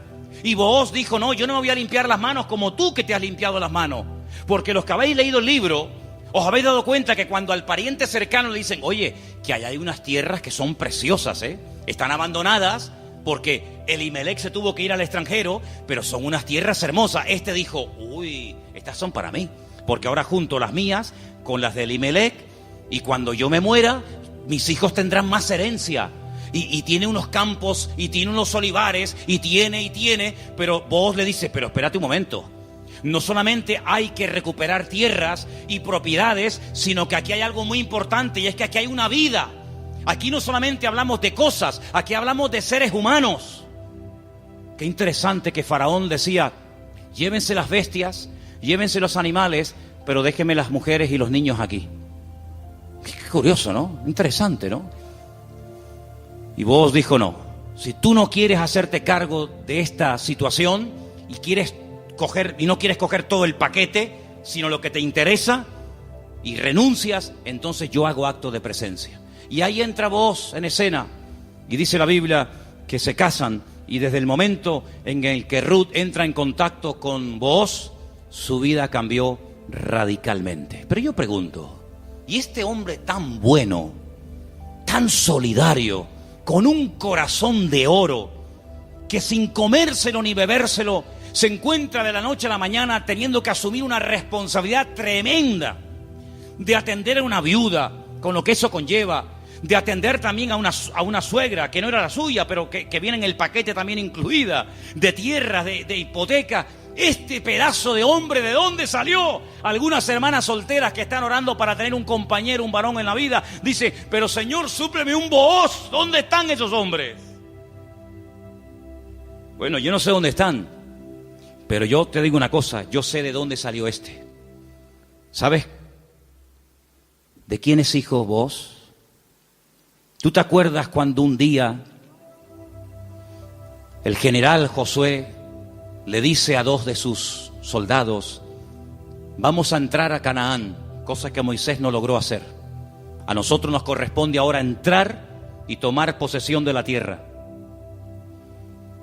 Y Booz dijo: no, yo no me voy a limpiar las manos como tú que te has limpiado las manos. Porque los que habéis leído el libro, os habéis dado cuenta que cuando al pariente cercano le dicen: oye, que hay unas tierras que son preciosas, están abandonadas, porque Elimelech se tuvo que ir al extranjero, pero son unas tierras hermosas. Este dijo: uy, estas son para mí, porque ahora junto las mías con las de Elimelech, y cuando yo me muera, mis hijos tendrán más herencia. Y tiene unos campos, y tiene unos olivares, y tiene, pero vos le dices: pero espérate un momento. No solamente hay que recuperar tierras y propiedades, sino que aquí hay algo muy importante, y es que aquí hay una vida. Aquí no solamente hablamos de cosas, aquí hablamos de seres humanos. Qué interesante que Faraón decía: llévense las bestias, llévense los animales, pero déjenme las mujeres y los niños aquí. Qué curioso, ¿no? Interesante, ¿no? Y Booz dijo: no, si tú no quieres hacerte cargo de esta situación y no quieres coger todo el paquete, sino lo que te interesa, y renuncias, entonces yo hago acto de presencia. Y ahí entra Booz en escena, y dice la Biblia que se casan, y desde el momento en el que Ruth entra en contacto con Booz, su vida cambió radicalmente. Pero yo pregunto, ¿y este hombre tan bueno, tan solidario, con un corazón de oro, que sin comérselo ni bebérselo, se encuentra de la noche a la mañana teniendo que asumir una responsabilidad tremenda de atender a una viuda, con lo que eso conlleva, de atender también a una suegra que no era la suya, pero que viene en el paquete también incluida, de tierras, de hipoteca? Este pedazo de hombre, ¿de dónde salió? Algunas hermanas solteras que están orando para tener un compañero, un varón en la vida, dice: pero Señor, súpleme un Booz. ¿Dónde están esos hombres? Bueno, yo no sé dónde están, pero yo te digo una cosa: yo sé de dónde salió este. ¿Sabes de quién es hijo Booz? ¿Tú te acuerdas cuando un día el general Josué le dice a 2 de sus soldados: vamos a entrar a Canaán, cosa que Moisés no logró hacer? A nosotros nos corresponde ahora entrar y tomar posesión de la tierra.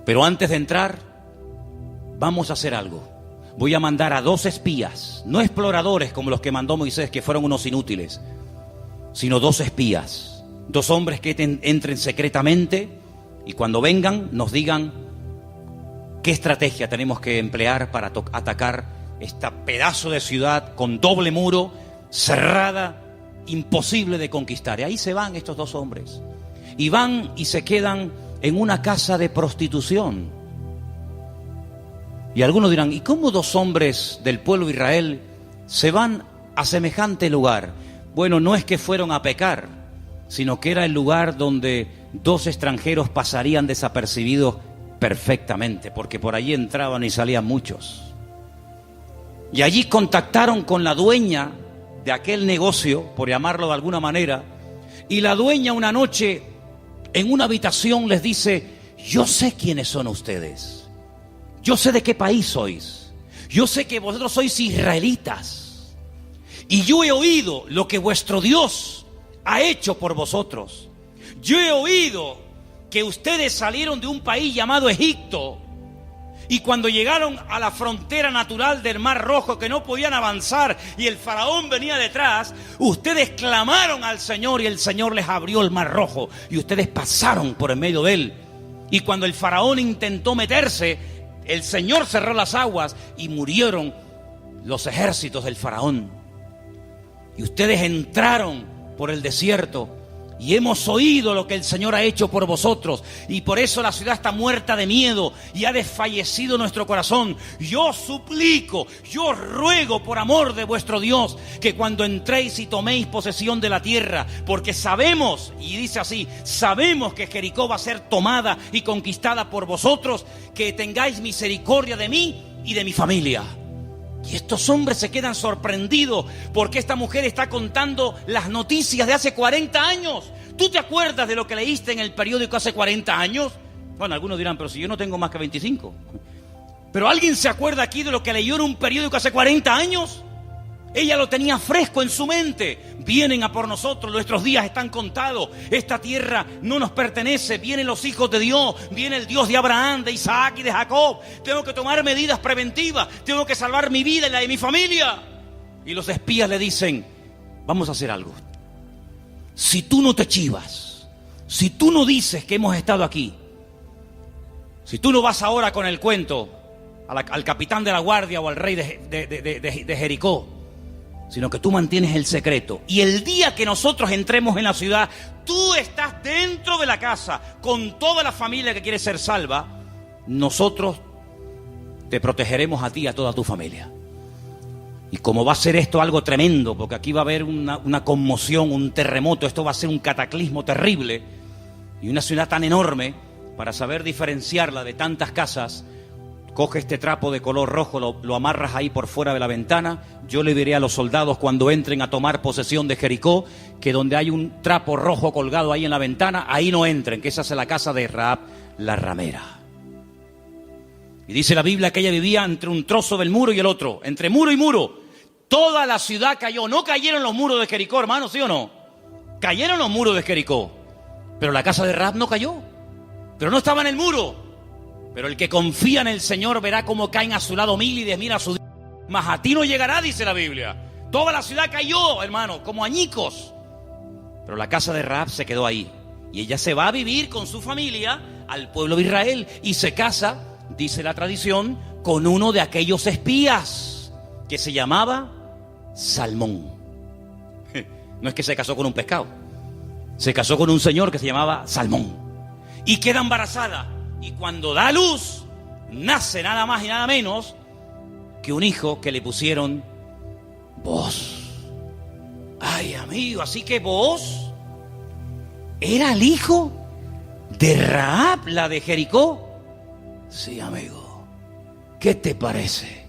Pero antes de entrar, vamos a hacer algo. Voy a mandar a 2 espías, no exploradores como los que mandó Moisés, que fueron unos inútiles, sino 2 espías, 2 hombres que entren secretamente, y cuando vengan nos digan qué estrategia tenemos que emplear para atacar este pedazo de ciudad con doble muro, cerrada, imposible de conquistar. Y ahí se van estos 2 hombres. Y van y se quedan en una casa de prostitución. Y algunos dirán: ¿y cómo 2 hombres del pueblo de Israel se van a semejante lugar? Bueno, no es que fueron a pecar, sino que era el lugar donde 2 extranjeros pasarían desapercibidos perfectamente, porque por allí entraban y salían muchos. Y allí contactaron con la dueña de aquel negocio, por llamarlo de alguna manera, y la dueña una noche en una habitación les dice: yo sé quiénes son ustedes, yo sé de qué país sois, yo sé que vosotros sois israelitas, y yo he oído lo que vuestro Dios ha hecho por vosotros. Yo he oído que ustedes salieron de un país llamado Egipto, y cuando llegaron a la frontera natural del Mar Rojo, que no podían avanzar y el faraón venía detrás, ustedes clamaron al Señor y el Señor les abrió el Mar Rojo y ustedes pasaron por en medio de él. Y cuando el faraón intentó meterse, el Señor cerró las aguas y murieron los ejércitos del faraón. Y ustedes entraron por el desierto. Y hemos oído lo que el Señor ha hecho por vosotros. Y por eso la ciudad está muerta de miedo y ha desfallecido nuestro corazón. Yo suplico, yo ruego por amor de vuestro Dios, que cuando entréis y toméis posesión de la tierra, porque sabemos, y dice así, sabemos que Jericó va a ser tomada y conquistada por vosotros, que tengáis misericordia de mí y de mi familia. Y estos hombres se quedan sorprendidos porque esta mujer está contando las noticias de hace 40 años. ¿Tú te acuerdas de lo que leíste en el periódico hace 40 años? Bueno, algunos dirán, pero si yo no tengo más que 25. ¿Pero alguien se acuerda aquí de lo que leyó en un periódico hace 40 años? Ella lo tenía fresco en su mente. Vienen a por nosotros, nuestros días están contados. Esta tierra no nos pertenece. Vienen los hijos de Dios, viene el Dios de Abraham, de Isaac y de Jacob. Tengo que tomar medidas preventivas. Tengo que salvar mi vida y la de mi familia. Y los espías le dicen, vamos a hacer algo. Si tú no te chivas, si tú no dices que hemos estado aquí, si tú no vas ahora con el cuento al capitán de la guardia o al rey de Jericó, sino que tú mantienes el secreto, y el día que nosotros entremos en la ciudad, tú estás dentro de la casa con toda la familia que quiere ser salva, nosotros te protegeremos a ti y a toda tu familia. Y como va a ser esto algo tremendo, porque aquí va a haber una conmoción, un terremoto, esto va a ser un cataclismo terrible, y una ciudad tan enorme, para saber diferenciarla de tantas casas, coge este trapo de color rojo, lo amarras ahí por fuera de la ventana. Yo le diré a los soldados cuando entren a tomar posesión de Jericó, que donde hay un trapo rojo colgado ahí en la ventana, ahí no entren, que esa es la casa de Rahab, la ramera. Y dice la Biblia que ella vivía entre un trozo del muro y el otro, entre muro y muro. Toda la ciudad cayó. No cayeron los muros de Jericó, hermano, ¿sí o no? Cayeron los muros de Jericó, pero la casa de Rahab no cayó. Pero no estaba en el muro. Pero el que confía en el Señor verá cómo caen a su lado 1000 y 10.000 a su día. Mas a ti no llegará, dice la Biblia. Toda la ciudad cayó, hermano, como añicos. Pero la casa de Rahab se quedó ahí. Y ella se va a vivir con su familia al pueblo de Israel. Y se casa, dice la tradición, con uno de aquellos espías que se llamaba Salmón. No es que se casó con un pescado. Se casó con un señor que se llamaba Salmón. Y queda embarazada. Y cuando da luz, nace nada más y nada menos que un hijo que le pusieron Booz. Ay, amigo, así que Booz era el hijo de Rahab, la de Jericó. Sí, amigo. ¿Qué te parece?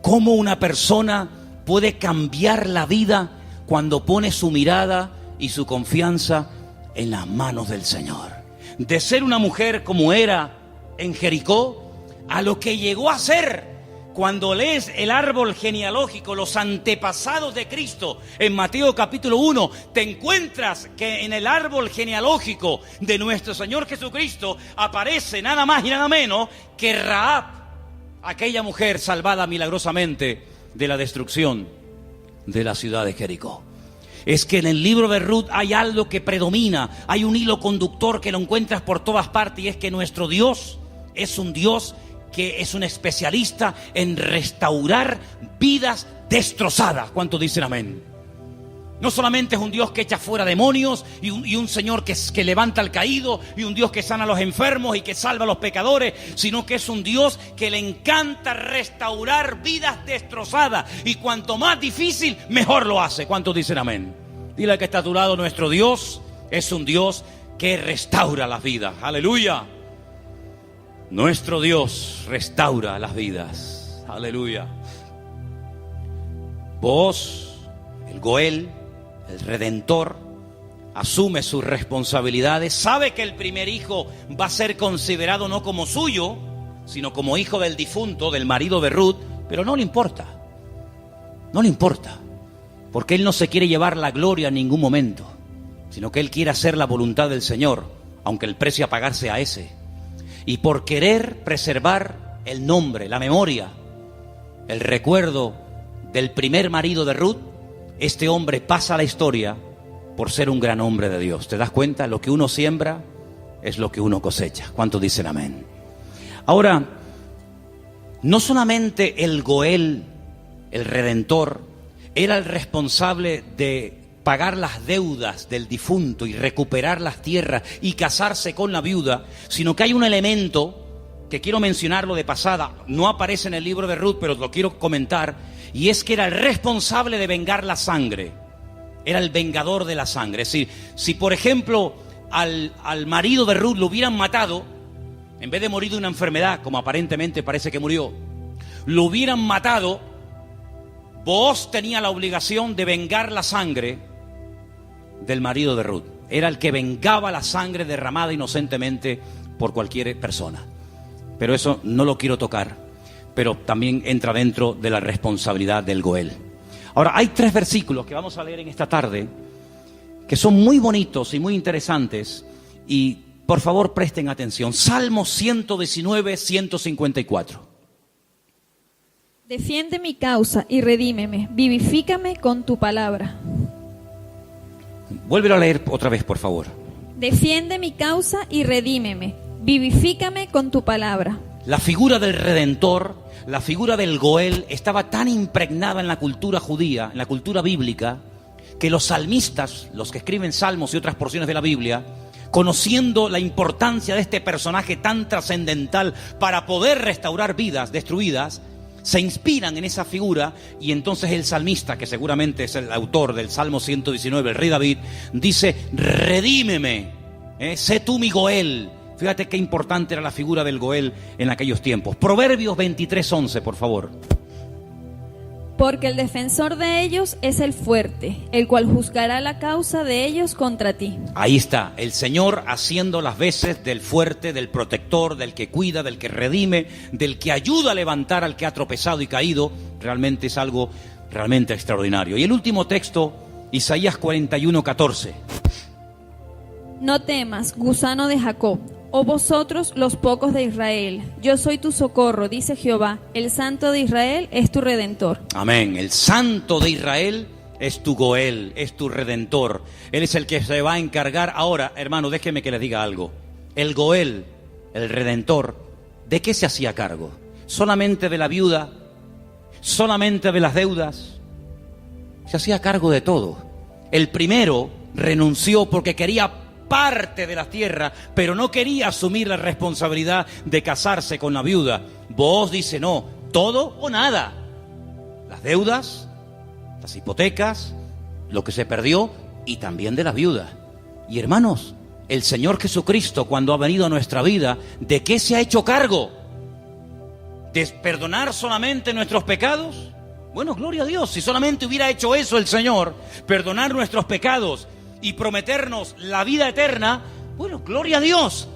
¿Cómo una persona puede cambiar la vida cuando pone su mirada y su confianza en las manos del Señor? De ser una mujer como era en Jericó, a lo que llegó a ser cuando lees el árbol genealógico, los antepasados de Cristo, en Mateo capítulo 1, te encuentras que en el árbol genealógico de nuestro Señor Jesucristo aparece nada más y nada menos que Rahab, aquella mujer salvada milagrosamente de la destrucción de la ciudad de Jericó. Es que en el libro de Ruth hay algo que predomina, hay un hilo conductor que lo encuentras por todas partes, y es que nuestro Dios es un Dios que es un especialista en restaurar vidas destrozadas. ¿Cuántos dicen amén? No solamente es un Dios que echa fuera demonios y un Señor que levanta al caído, y un Dios que sana a los enfermos y que salva a los pecadores, sino que es un Dios que le encanta restaurar vidas destrozadas, y cuanto más difícil, mejor lo hace. ¿Cuántos dicen amén? Dile al que está a tu lado, nuestro Dios es un Dios que restaura las vidas. ¡Aleluya! Nuestro Dios restaura las vidas. ¡Aleluya! Vos, el Goel, el Redentor, asume sus responsabilidades, sabe que el primer hijo va a ser considerado no como suyo, sino como hijo del difunto, del marido de Ruth, pero no le importa. No le importa, porque él no se quiere llevar la gloria en ningún momento, sino que él quiere hacer la voluntad del Señor, aunque el precio a pagar sea ese. Y por querer preservar el nombre, la memoria, el recuerdo del primer marido de Ruth, este hombre pasa a la historia por ser un gran hombre de Dios. ¿Te das cuenta? Lo que uno siembra es lo que uno cosecha. ¿Cuántos dicen amén? Ahora, no solamente el Goel, el Redentor, era el responsable de pagar las deudas del difunto y recuperar las tierras y casarse con la viuda, sino que hay un elemento que quiero mencionarlo de pasada, no aparece en el libro de Ruth, pero lo quiero comentar, y es que era el responsable de vengar la sangre, era el vengador de la sangre. Es decir, si por ejemplo al marido de Ruth lo hubieran matado, en vez de morir de una enfermedad, como aparentemente parece que murió, lo hubieran matado, Booz tenía la obligación de vengar la sangre del marido de Ruth. Era el que vengaba la sangre derramada inocentemente por cualquier persona. Pero eso no lo quiero tocar, pero también entra dentro de la responsabilidad del Goel. Ahora, hay 3 versículos que vamos a leer en esta tarde que son muy bonitos y muy interesantes, y por favor presten atención. Salmo 119, 154. Defiende mi causa y redímeme, vivifícame con tu palabra. Vuélvelo a leer otra vez, por favor. Defiende mi causa y redímeme, vivifícame con tu palabra. La figura del Redentor, la figura del Goel, estaba tan impregnada en la cultura judía, en la cultura bíblica, que los salmistas, los que escriben salmos y otras porciones de la Biblia, conociendo la importancia de este personaje tan trascendental para poder restaurar vidas destruidas, se inspiran en esa figura, y entonces el salmista, que seguramente es el autor del Salmo 119, el rey David, dice: redímeme, sé tú mi Goel. Fíjate qué importante era la figura del Goel en aquellos tiempos. Proverbios 23:11, por favor. Porque el defensor de ellos es el fuerte, el cual juzgará la causa de ellos contra ti. Ahí está, el Señor haciendo las veces del fuerte, del protector, del que cuida, del que redime, del que ayuda a levantar al que ha tropezado y caído. Realmente es algo realmente extraordinario. Y el último texto, Isaías 41:14. No temas, gusano de Jacob, oh vosotros los pocos de Israel, yo soy tu socorro, dice Jehová, el Santo de Israel es tu Redentor. Amén. El Santo de Israel es tu Goel, es tu Redentor. Él es el que se va a encargar. Ahora, hermano, déjeme que les diga algo. El Goel, el Redentor, ¿de qué se hacía cargo? ¿Solamente de la viuda? ¿Solamente de las deudas? Se hacía cargo de todo. El primero renunció porque quería parte de la tierra, pero no quería asumir la responsabilidad de casarse con la viuda. Booz dice: no, todo o nada. Las deudas, las hipotecas, lo que se perdió, y también de la viuda. Y hermanos, el Señor Jesucristo, cuando ha venido a nuestra vida, ¿de qué se ha hecho cargo? ¿De perdonar solamente nuestros pecados? Bueno, gloria a Dios, si solamente hubiera hecho eso el Señor, perdonar nuestros pecados y prometernos la vida eterna, bueno, gloria a Dios.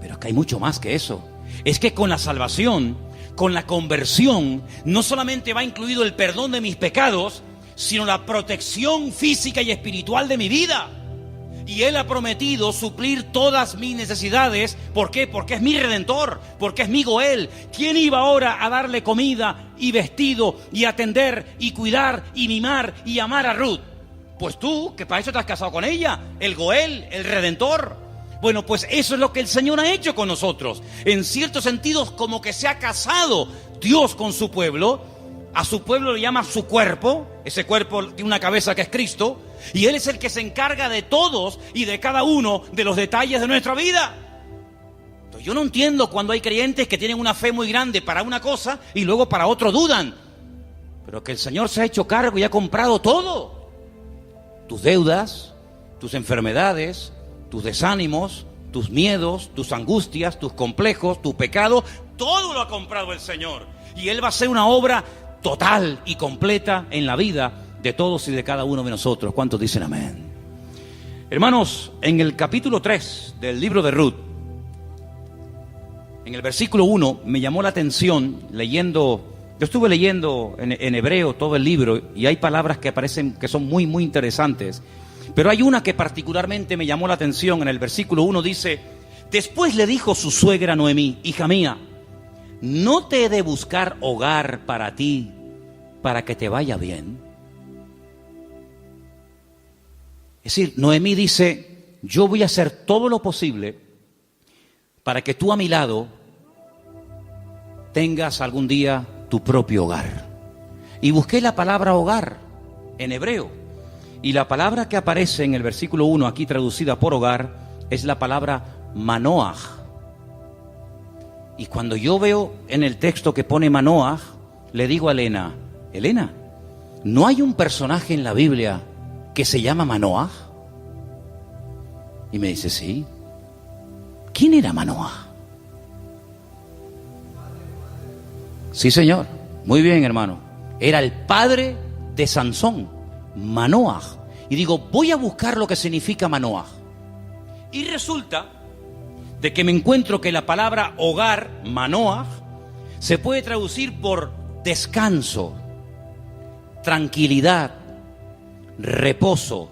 Pero es que hay mucho más que eso. Es que con la salvación, con la conversión, no solamente va incluido el perdón de mis pecados, sino la protección física y espiritual de mi vida. Y Él ha prometido suplir todas mis necesidades. ¿Por qué? Porque es mi Redentor, porque es mi Goel. ¿Quién iba ahora a darle comida y vestido y atender y cuidar y mimar y amar a Ruth? Pues tú, que para eso te has casado con ella, el Goel, el Redentor. Bueno, pues eso es lo que el Señor ha hecho con nosotros. En ciertos sentidos, como que se ha casado Dios con su pueblo. A su pueblo le llama su cuerpo. Ese cuerpo tiene una cabeza que es Cristo. Y Él es el que se encarga de todos y de cada uno de los detalles de nuestra vida. Entonces, yo no entiendo cuando hay creyentes que tienen una fe muy grande para una cosa y luego para otro dudan. Pero que el Señor se ha hecho cargo y ha comprado todo. Tus deudas, tus enfermedades, tus desánimos, tus miedos, tus angustias, tus complejos, tu pecado, todo lo ha comprado el Señor. Y Él va a hacer una obra total y completa en la vida de todos y de cada uno de nosotros. ¿Cuántos dicen amén? Hermanos, en el capítulo 3 del libro de Ruth, en el versículo 1, me llamó la atención leyendo. Yo estuve leyendo en hebreo todo el libro y hay palabras que parecen que son muy, muy interesantes. Pero hay una que particularmente me llamó la atención. En el versículo 1 dice: después le dijo su suegra Noemí: hija mía, ¿no te he de buscar hogar para ti, para que te vaya bien? Es decir, Noemí dice: yo voy a hacer todo lo posible para que tú a mi lado tengas algún día tu propio hogar. Y busqué la palabra hogar en hebreo, y la palabra que aparece en el versículo 1, aquí traducida por hogar, es la palabra Manoah. Y cuando yo veo en el texto que pone Manoah, le digo a Elena: Elena, ¿no hay un personaje en la Biblia que se llama Manoah? Y me dice: sí. ¿Quién era Manoah? Sí, señor. Muy bien, hermano. Era el padre de Sansón, Manoah. Y digo, voy a buscar lo que significa Manoah. Y resulta de que me encuentro que la palabra hogar, Manoah, se puede traducir por descanso, tranquilidad, reposo,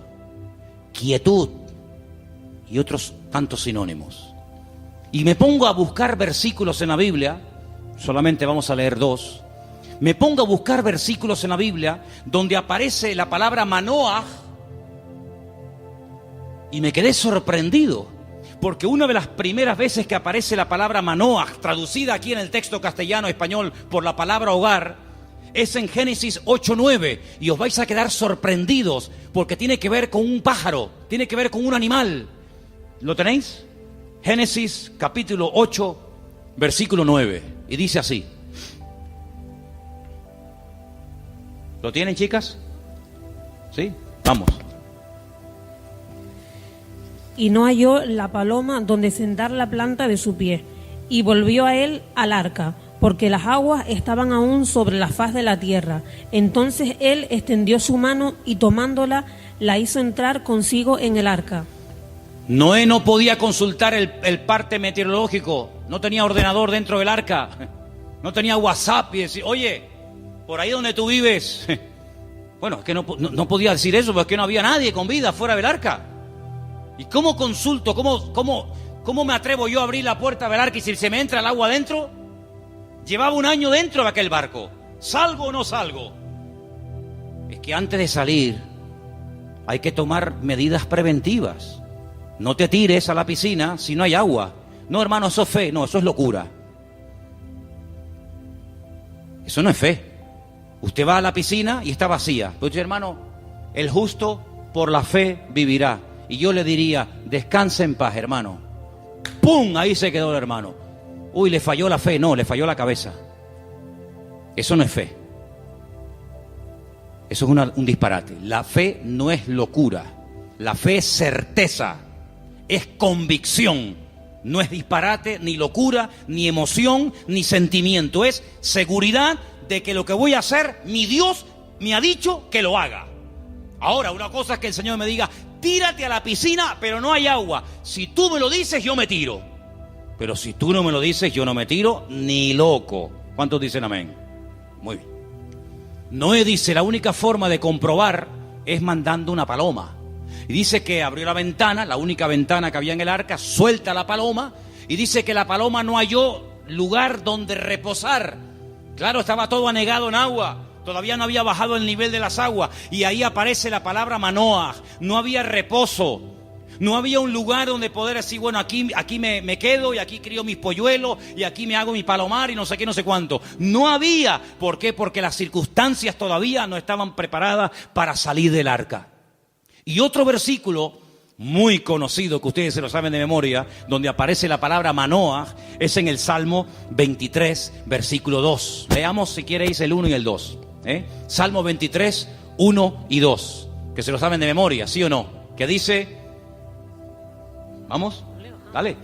quietud y otros tantos sinónimos. Y me pongo a buscar versículos en la Biblia, solamente vamos a leer 2. Me pongo a buscar versículos en la Biblia donde aparece la palabra Manoah y me quedé sorprendido, porque una de las primeras veces que aparece la palabra Manoah, traducida aquí en el texto castellano-español por la palabra hogar, es en Génesis 8:9, y os vais a quedar sorprendidos porque tiene que ver con un pájaro, tiene que ver con un animal. ¿Lo tenéis? Génesis capítulo 8, versículo 9, y dice así. ¿Lo tienen, chicas? ¿Sí? Vamos. Y no halló la paloma donde sentar la planta de su pie, y volvió a él al arca, porque las aguas estaban aún sobre la faz de la tierra. Entonces él extendió su mano y tomándola, la hizo entrar consigo en el arca. Noé no podía consultar el parte meteorológico, no tenía ordenador dentro del arca, no tenía WhatsApp y decir: oye, por ahí donde tú vives. Bueno, es que no podía decir eso, porque no había nadie con vida fuera del arca. ¿Y cómo consulto? ¿Cómo me atrevo yo a abrir la puerta del arca y si se me entra el agua adentro? Llevaba un año dentro de aquel barco. ¿Salgo o no salgo? Es que antes de salir hay que tomar medidas preventivas. No te tires a la piscina si no hay agua. No, hermano, eso es fe. No, eso es locura. Eso no es fe. Usted va a la piscina y está vacía. Pero usted, hermano, el justo por la fe vivirá. Y yo le diría: descanse en paz, hermano. ¡Pum! Ahí se quedó el hermano. Uy, le falló la fe. No, le falló la cabeza. Eso no es fe. Eso es un disparate. La fe no es locura. La fe es certeza. Es convicción. No es disparate, ni locura, ni emoción, ni sentimiento. Es seguridad de que lo que voy a hacer, mi Dios me ha dicho que lo haga. Ahora, una cosa es que el Señor me diga: tírate a la piscina, pero no hay agua. Si tú me lo dices, yo me tiro. Pero si tú no me lo dices, yo no me tiro ni loco. ¿Cuántos dicen amén? Muy bien. Noé dice: la única forma de comprobar es mandando una paloma. Y dice que abrió la ventana, la única ventana que había en el arca, suelta la paloma, y dice que la paloma no halló lugar donde reposar. Claro, estaba todo anegado en agua, todavía no había bajado el nivel de las aguas, y ahí aparece la palabra Manoah. No había reposo, no había un lugar donde poder decir: bueno, aquí me quedo, y aquí crío mis polluelos, y aquí me hago mi palomar, y no sé qué, no sé cuánto. No había. ¿Por qué? Porque las circunstancias todavía no estaban preparadas para salir del arca. Y otro versículo muy conocido, que ustedes se lo saben de memoria, donde aparece la palabra Manoah, es en el Salmo 23, versículo 2. Leamos, si queréis, el 1 y el 2. Salmo 23, 1 y 2. Que se lo saben de memoria, ¿sí o no? Que dice... Vamos, dale.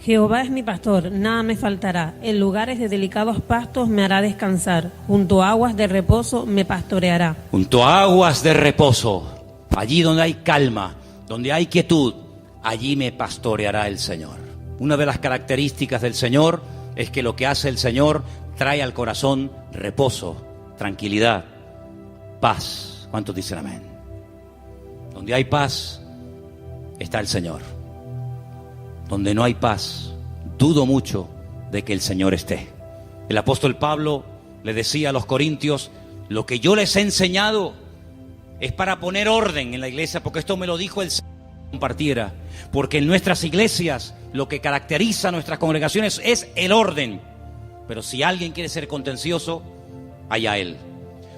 Jehová es mi pastor, nada me faltará. En lugares de delicados pastos me hará descansar. Junto a aguas de reposo me pastoreará. Junto a aguas de reposo, allí donde hay calma, donde hay quietud, allí me pastoreará el Señor. Una de las características del Señor es que lo que hace el Señor trae al corazón reposo, tranquilidad, paz. ¿Cuántos dicen amén? Donde hay paz, está el Señor. Donde no hay paz, dudo mucho de que el Señor esté. El apóstol Pablo le decía a los corintios: lo que yo les he enseñado es para poner orden en la iglesia, porque esto me lo dijo el Señor que compartiera. Porque en nuestras iglesias lo que caracteriza a nuestras congregaciones es el orden. Pero si alguien quiere ser contencioso, allá él.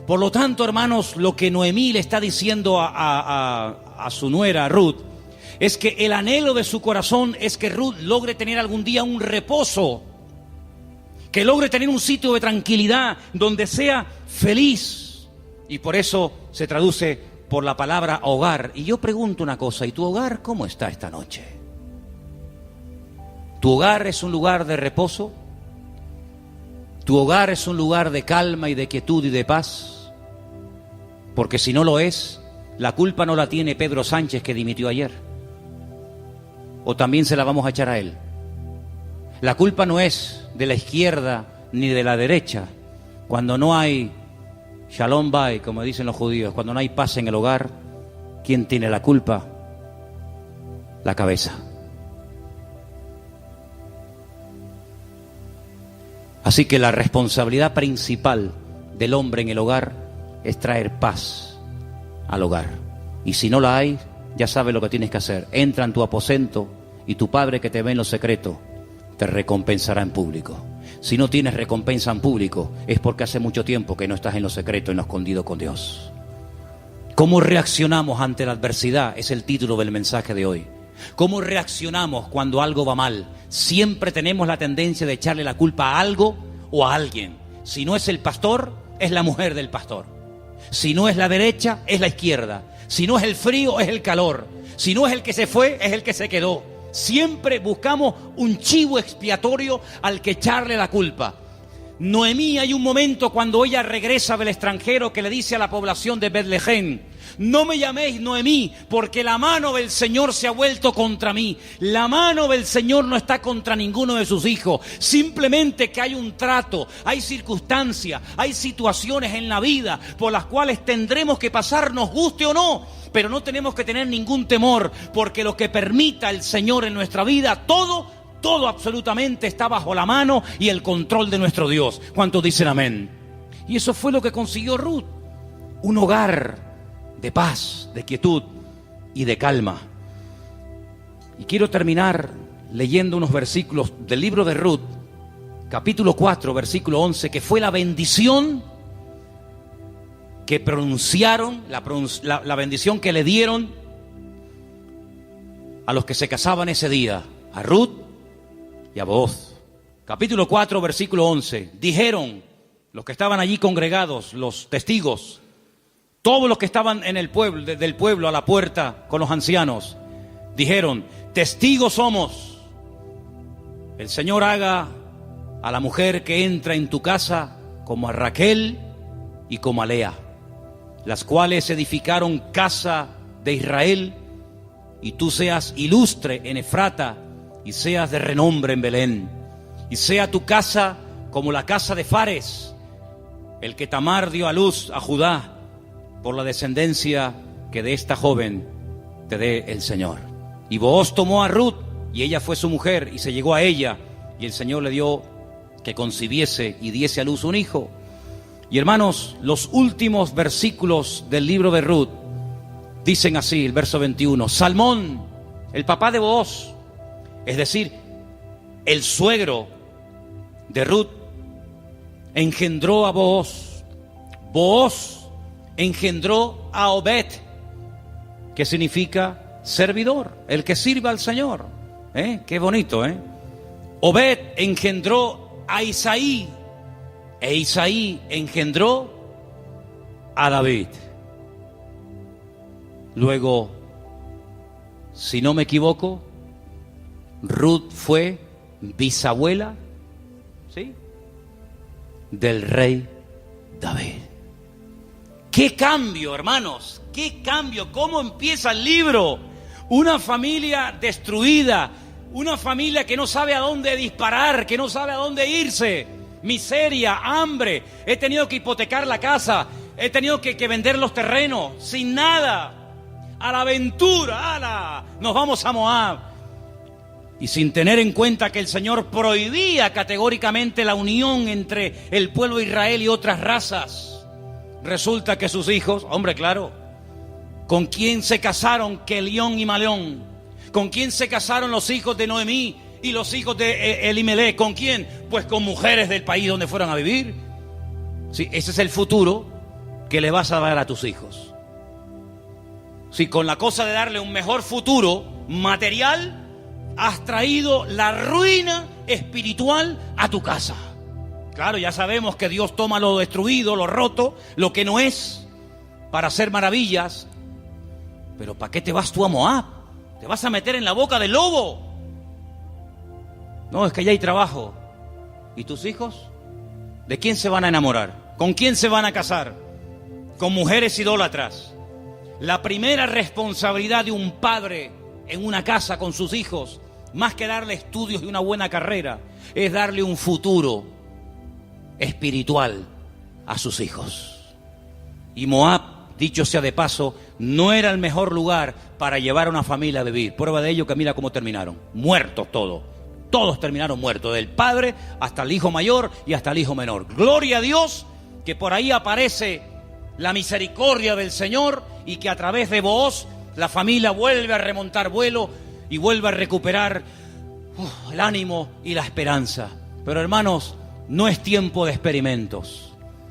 Por lo tanto, hermanos, lo que Noemí le está diciendo a su nuera Ruth es que el anhelo de su corazón es que Ruth logre tener algún día un reposo, que logre tener un sitio de tranquilidad donde sea feliz. Y por eso se traduce por la palabra hogar. Y yo pregunto una cosa: ¿y tu hogar cómo está esta noche? ¿Tu hogar es un lugar de reposo? ¿Tu hogar es un lugar de calma y de quietud y de paz? Porque si no lo es, la culpa no la tiene Pedro Sánchez, que dimitió ayer. ¿O también se la vamos a echar a él? La culpa no es de la izquierda ni de la derecha. Cuando no hay shalom bay, como dicen los judíos, cuando no hay paz en el hogar, ¿quién tiene la culpa? La cabeza. Así que la responsabilidad principal del hombre en el hogar es traer paz al hogar. Y si no la hay, ya sabes lo que tienes que hacer. Entra en tu aposento y tu Padre que te ve en lo secreto te recompensará en público. Si no tienes recompensa en público, es porque hace mucho tiempo que no estás en lo secreto, en lo escondido con Dios. ¿Cómo reaccionamos ante la adversidad? Es el título del mensaje de hoy. ¿Cómo reaccionamos cuando algo va mal? Siempre tenemos la tendencia de echarle la culpa a algo o a alguien. Si no es el pastor, es la mujer del pastor. Si no es la derecha, es la izquierda. Si no es el frío, es el calor. Si no es el que se fue, es el que se quedó. Siempre buscamos un chivo expiatorio al que echarle la culpa. Noemí, hay un momento cuando ella regresa del extranjero que le dice a la población de Betlehem: no me llaméis Noemí, porque la mano del Señor se ha vuelto contra mí. La mano del Señor no está contra ninguno de sus hijos. Simplemente que hay un trato, hay circunstancias, hay situaciones en la vida por las cuales tendremos que pasar, nos guste o no. Pero no tenemos que tener ningún temor, porque lo que permita el Señor en nuestra vida, todo absolutamente está bajo la mano y el control de nuestro Dios. ¿Cuántos dicen amén? Y eso fue lo que consiguió Ruth: un hogar de paz, de quietud y de calma. Y quiero terminar leyendo unos versículos del libro de Ruth, capítulo 4, versículo 11, que fue la bendición que pronunciaron, la bendición que le dieron a los que se casaban ese día, a Ruth y a Booz. Capítulo 4, versículo 11. Dijeron los que estaban allí congregados, los testigos, todos los que estaban en el pueblo, desde el pueblo a la puerta con los ancianos, dijeron: testigos somos. El Señor haga a la mujer que entra en tu casa como a Raquel y como a Lea, las cuales edificaron casa de Israel, y tú seas ilustre en Efrata y seas de renombre en Belén, y sea tu casa como la casa de Fares, el que Tamar dio a luz a Judá, por la descendencia que de esta joven te dé el Señor. Y Booz tomó a Ruth, y ella fue su mujer, y se llegó a ella, y el Señor le dio que concibiese y diese a luz un hijo. Y hermanos, los últimos versículos del libro de Ruth dicen así, el verso 21: Salmón, el papá de Booz, es decir, el suegro de Ruth, engendró a Booz. Booz engendró a Obed, que significa servidor, el que sirve al Señor. Qué bonito, Obed engendró a Isaí, e Isaí engendró a David. Luego, si no me equivoco, Ruth fue bisabuela, ¿sí?, del rey David. ¡Qué cambio, hermanos! ¡Qué cambio! ¿Cómo empieza el libro? Una familia destruida, una familia que no sabe a dónde disparar, que no sabe a dónde irse. Miseria, hambre, he tenido que hipotecar la casa, he tenido que vender los terrenos, sin nada. a la aventura, ¡ala! Nos vamos a Moab. Y sin tener en cuenta que el Señor prohibía categóricamente la unión entre el pueblo de Israel y otras razas, resulta que sus hijos, hombre, claro, ¿con quién se casaron Kelión y Maleón? ¿Con quién se casaron los hijos de Noemí y los hijos de Elimelech? ¿Con quién? Pues con mujeres del país donde fueron a vivir. Sí, ese es el futuro que le vas a dar a tus hijos. Si con la cosa de darle un mejor futuro material, has traído la ruina espiritual a tu casa. Claro, ya sabemos que Dios toma lo destruido, lo roto, lo que no es, para hacer maravillas. Pero ¿para qué te vas tú a Moab? ¿Te vas a meter en la boca del lobo? No, es que ya hay trabajo. ¿Y tus hijos? ¿De quién se van a enamorar? ¿Con quién se van a casar? Con mujeres idólatras. La primera responsabilidad de un padre en una casa con sus hijos, más que darle estudios y una buena carrera, es darle un futuro espiritual a sus hijos. Y Moab, dicho sea de paso, no era el mejor lugar para llevar a una familia a vivir. Prueba de ello que mira cómo terminaron. Muertos todos. Todos terminaron muertos, del padre hasta el hijo mayor y hasta el hijo menor. Gloria a Dios que por ahí aparece la misericordia del Señor y que a través de Booz la familia vuelve a remontar vuelo y vuelve a recuperar el ánimo y la esperanza. Pero hermanos, no es tiempo de experimentos.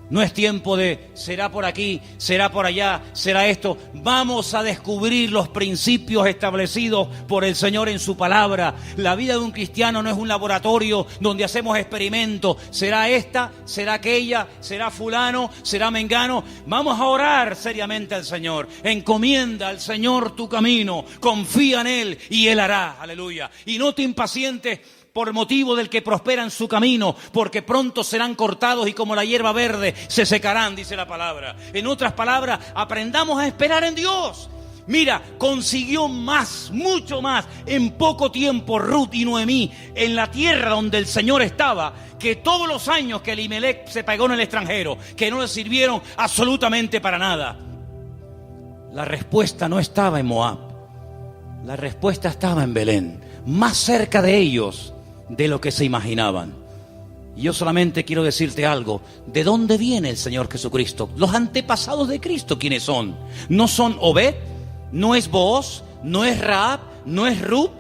No es tiempo de será por aquí, será por allá, será esto. Vamos a descubrir los principios establecidos por el Señor en su palabra. La vida de un cristiano no es un laboratorio donde hacemos experimentos. Será esta, será aquella, será fulano, será mengano. Vamos a orar seriamente al Señor. Encomienda al Señor tu camino. Confía en Él y Él hará. Aleluya. Y no te impacientes por motivo del que prospera en su camino, porque pronto serán cortados y como la hierba verde se secarán, dice la palabra. En otras palabras, aprendamos a esperar en Dios. Mira, consiguió más, mucho más, en poco tiempo Ruth y Noemí, en la tierra donde el Señor estaba, que todos los años que Elimelech se pegó en el extranjero, que no le sirvieron absolutamente para nada. La respuesta no estaba en Moab, la respuesta estaba en Belén, más cerca de ellos de lo que se imaginaban. Y yo solamente quiero decirte algo. ¿De dónde viene el Señor Jesucristo? Los antepasados de Cristo, ¿quiénes son? ¿No son Obed? ¿No es Booz? ¿No es Rahab? ¿No es Ruth?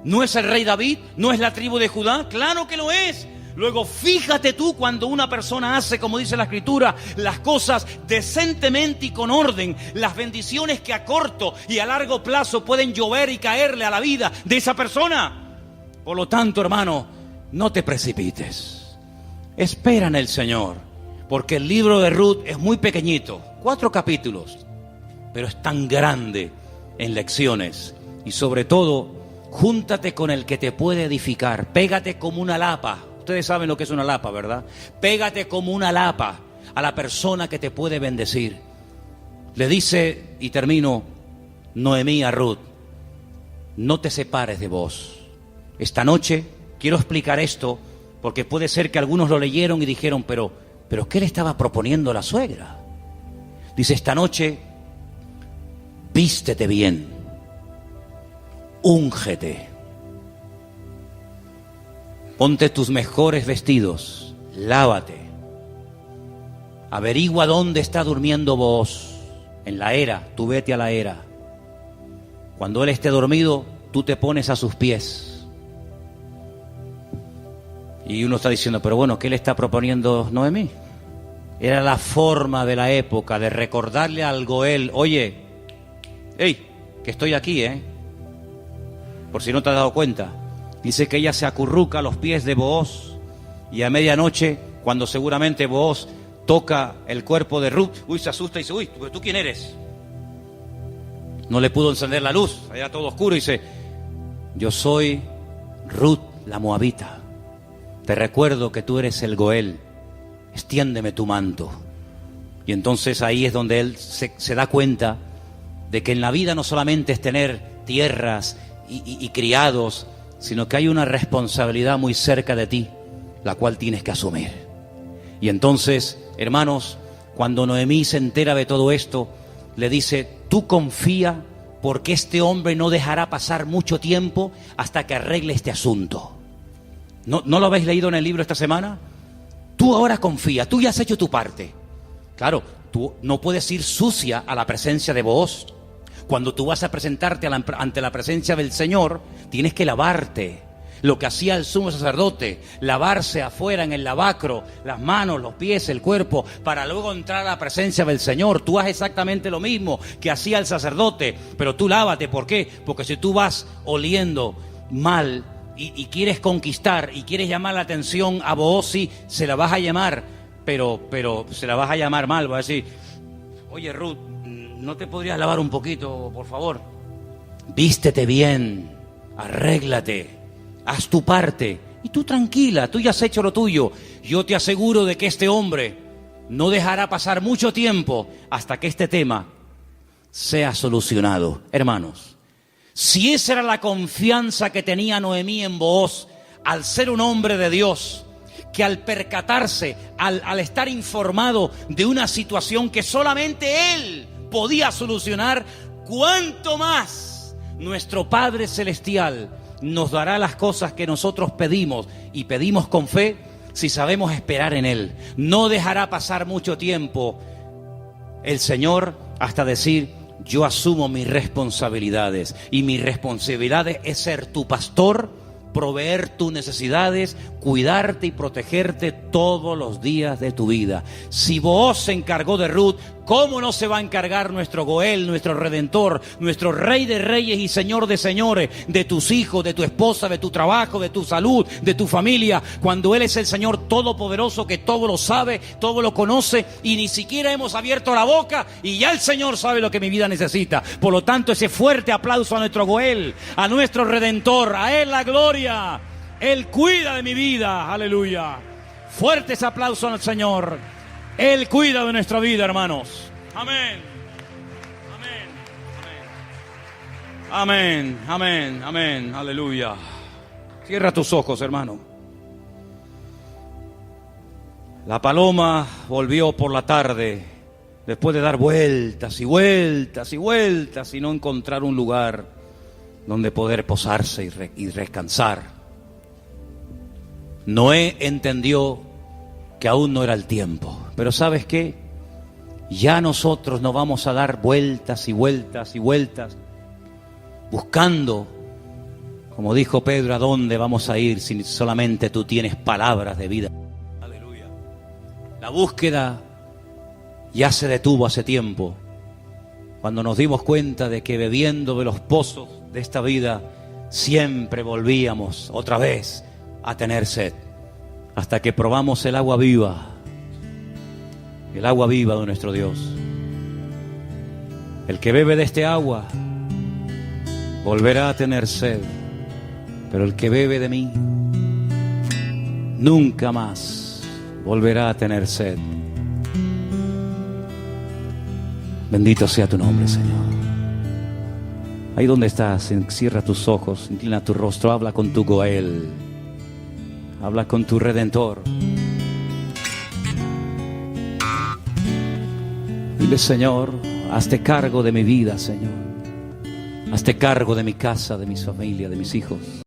¿No es el rey David? ¿No es la tribu de Judá? ¡Claro que lo es! Luego fíjate tú cuando una persona hace, como dice la Escritura, las cosas decentemente y con orden, las bendiciones que a corto y a largo plazo pueden llover y caerle a la vida de esa persona. Por lo tanto, hermano, no te precipites. Espera en el Señor, porque el libro de Ruth es muy pequeñito, 4 capítulos, pero es tan grande en lecciones. Y sobre todo, júntate con el que te puede edificar. Pégate como una lapa. Ustedes saben lo que es una lapa, ¿verdad? Pégate como una lapa a la persona que te puede bendecir. Le dice, y termino, Noemí a Ruth: no te separes de vos. Esta noche quiero explicar esto, porque puede ser que algunos lo leyeron y dijeron, pero ¿qué le estaba proponiendo la suegra? Dice, esta noche, vístete bien, úngete, ponte tus mejores vestidos, lávate, averigua dónde está durmiendo Booz, en la era, tú vete a la era. Cuando él esté dormido, tú te pones a sus pies. Y uno está diciendo, pero bueno, ¿qué le está proponiendo Noemí? Era la forma de la época de recordarle al Goel, oye, hey, que estoy aquí, por si no te has dado cuenta. Dice que ella se acurruca a los pies de Booz y a medianoche, cuando seguramente Booz toca el cuerpo de Ruth, se asusta y dice, ¿pero tú quién eres? No le pudo encender la luz, era todo oscuro, y dice, yo soy Ruth la moabita. Te recuerdo que tú eres el Goel, extiéndeme tu manto. Y entonces ahí es donde él se da cuenta de que en la vida no solamente es tener tierras y criados, sino que hay una responsabilidad muy cerca de ti, la cual tienes que asumir. Y entonces, hermanos, cuando Noemí se entera de todo esto, le dice, tú confía porque este hombre no dejará pasar mucho tiempo hasta que arregle este asunto. ¿No lo habéis leído en el libro esta semana? Tú ahora confía, tú ya has hecho tu parte. Claro, tú no puedes ir sucia a la presencia de Booz. Cuando tú vas a presentarte ante la presencia del Señor, tienes que lavarte. Lo que hacía el sumo sacerdote, lavarse afuera en el lavacro, las manos, los pies, el cuerpo, para luego entrar a la presencia del Señor. Tú haces exactamente lo mismo que hacía el sacerdote, pero tú lávate. ¿Por qué? Porque si tú vas oliendo mal y quieres conquistar y quieres llamar la atención a Booz, sí, se la vas a llamar, pero se la vas a llamar mal. Vas a decir, oye Ruth, ¿no te podrías lavar un poquito, por favor? Vístete bien, arréglate, haz tu parte y tú tranquila, tú ya has hecho lo tuyo. Yo te aseguro de que este hombre no dejará pasar mucho tiempo hasta que este tema sea solucionado. Hermanos, si esa era la confianza que tenía Noemí en Booz, al ser un hombre de Dios, que al percatarse, al estar informado de una situación que solamente él podía solucionar, ¿cuánto más nuestro Padre Celestial nos dará las cosas que nosotros pedimos y pedimos con fe si sabemos esperar en Él? No dejará pasar mucho tiempo el Señor hasta decir, yo asumo mis responsabilidades y mi responsabilidad es ser tu pastor, proveer tus necesidades, cuidarte y protegerte todos los días de tu vida. Si Booz se encargó de Ruth, ¿cómo no se va a encargar nuestro Goel, nuestro Redentor, nuestro Rey de Reyes y Señor de Señores, de tus hijos, de tu esposa, de tu trabajo, de tu salud, de tu familia, cuando Él es el Señor Todopoderoso que todo lo sabe, todo lo conoce y ni siquiera hemos abierto la boca y ya el Señor sabe lo que mi vida necesita? Por lo tanto, ese fuerte aplauso a nuestro Goel, a nuestro Redentor, a Él la gloria. Él cuida de mi vida, aleluya. Fuertes aplausos al Señor. Él cuida de nuestra vida, hermanos. Amén. Amén. Amén. Amén. Amén. Aleluya. Cierra tus ojos, hermano. La paloma volvió por la tarde, después de dar vueltas y vueltas y vueltas y no encontrar un lugar donde poder posarse y descansar. Noé entendió que aún no era el tiempo. Pero ¿sabes qué? Ya nosotros no vamos a dar vueltas y vueltas y vueltas buscando, como dijo Pedro, ¿a dónde vamos a ir si solamente tú tienes palabras de vida? Aleluya. La búsqueda ya se detuvo hace tiempo, cuando nos dimos cuenta de que bebiendo de los pozos de esta vida siempre volvíamos otra vez a tener sed, hasta que probamos el agua viva de nuestro Dios. El que bebe de este agua volverá a tener sed, pero el que bebe de mí nunca más volverá a tener sed. Bendito sea tu nombre, Señor. Ahí donde estás, cierra tus ojos, inclina tu rostro, habla con tu Goel, habla con tu Redentor. Dile, Señor, hazte cargo de mi vida, Señor. Hazte cargo de mi casa, de mi familia, de mis hijos.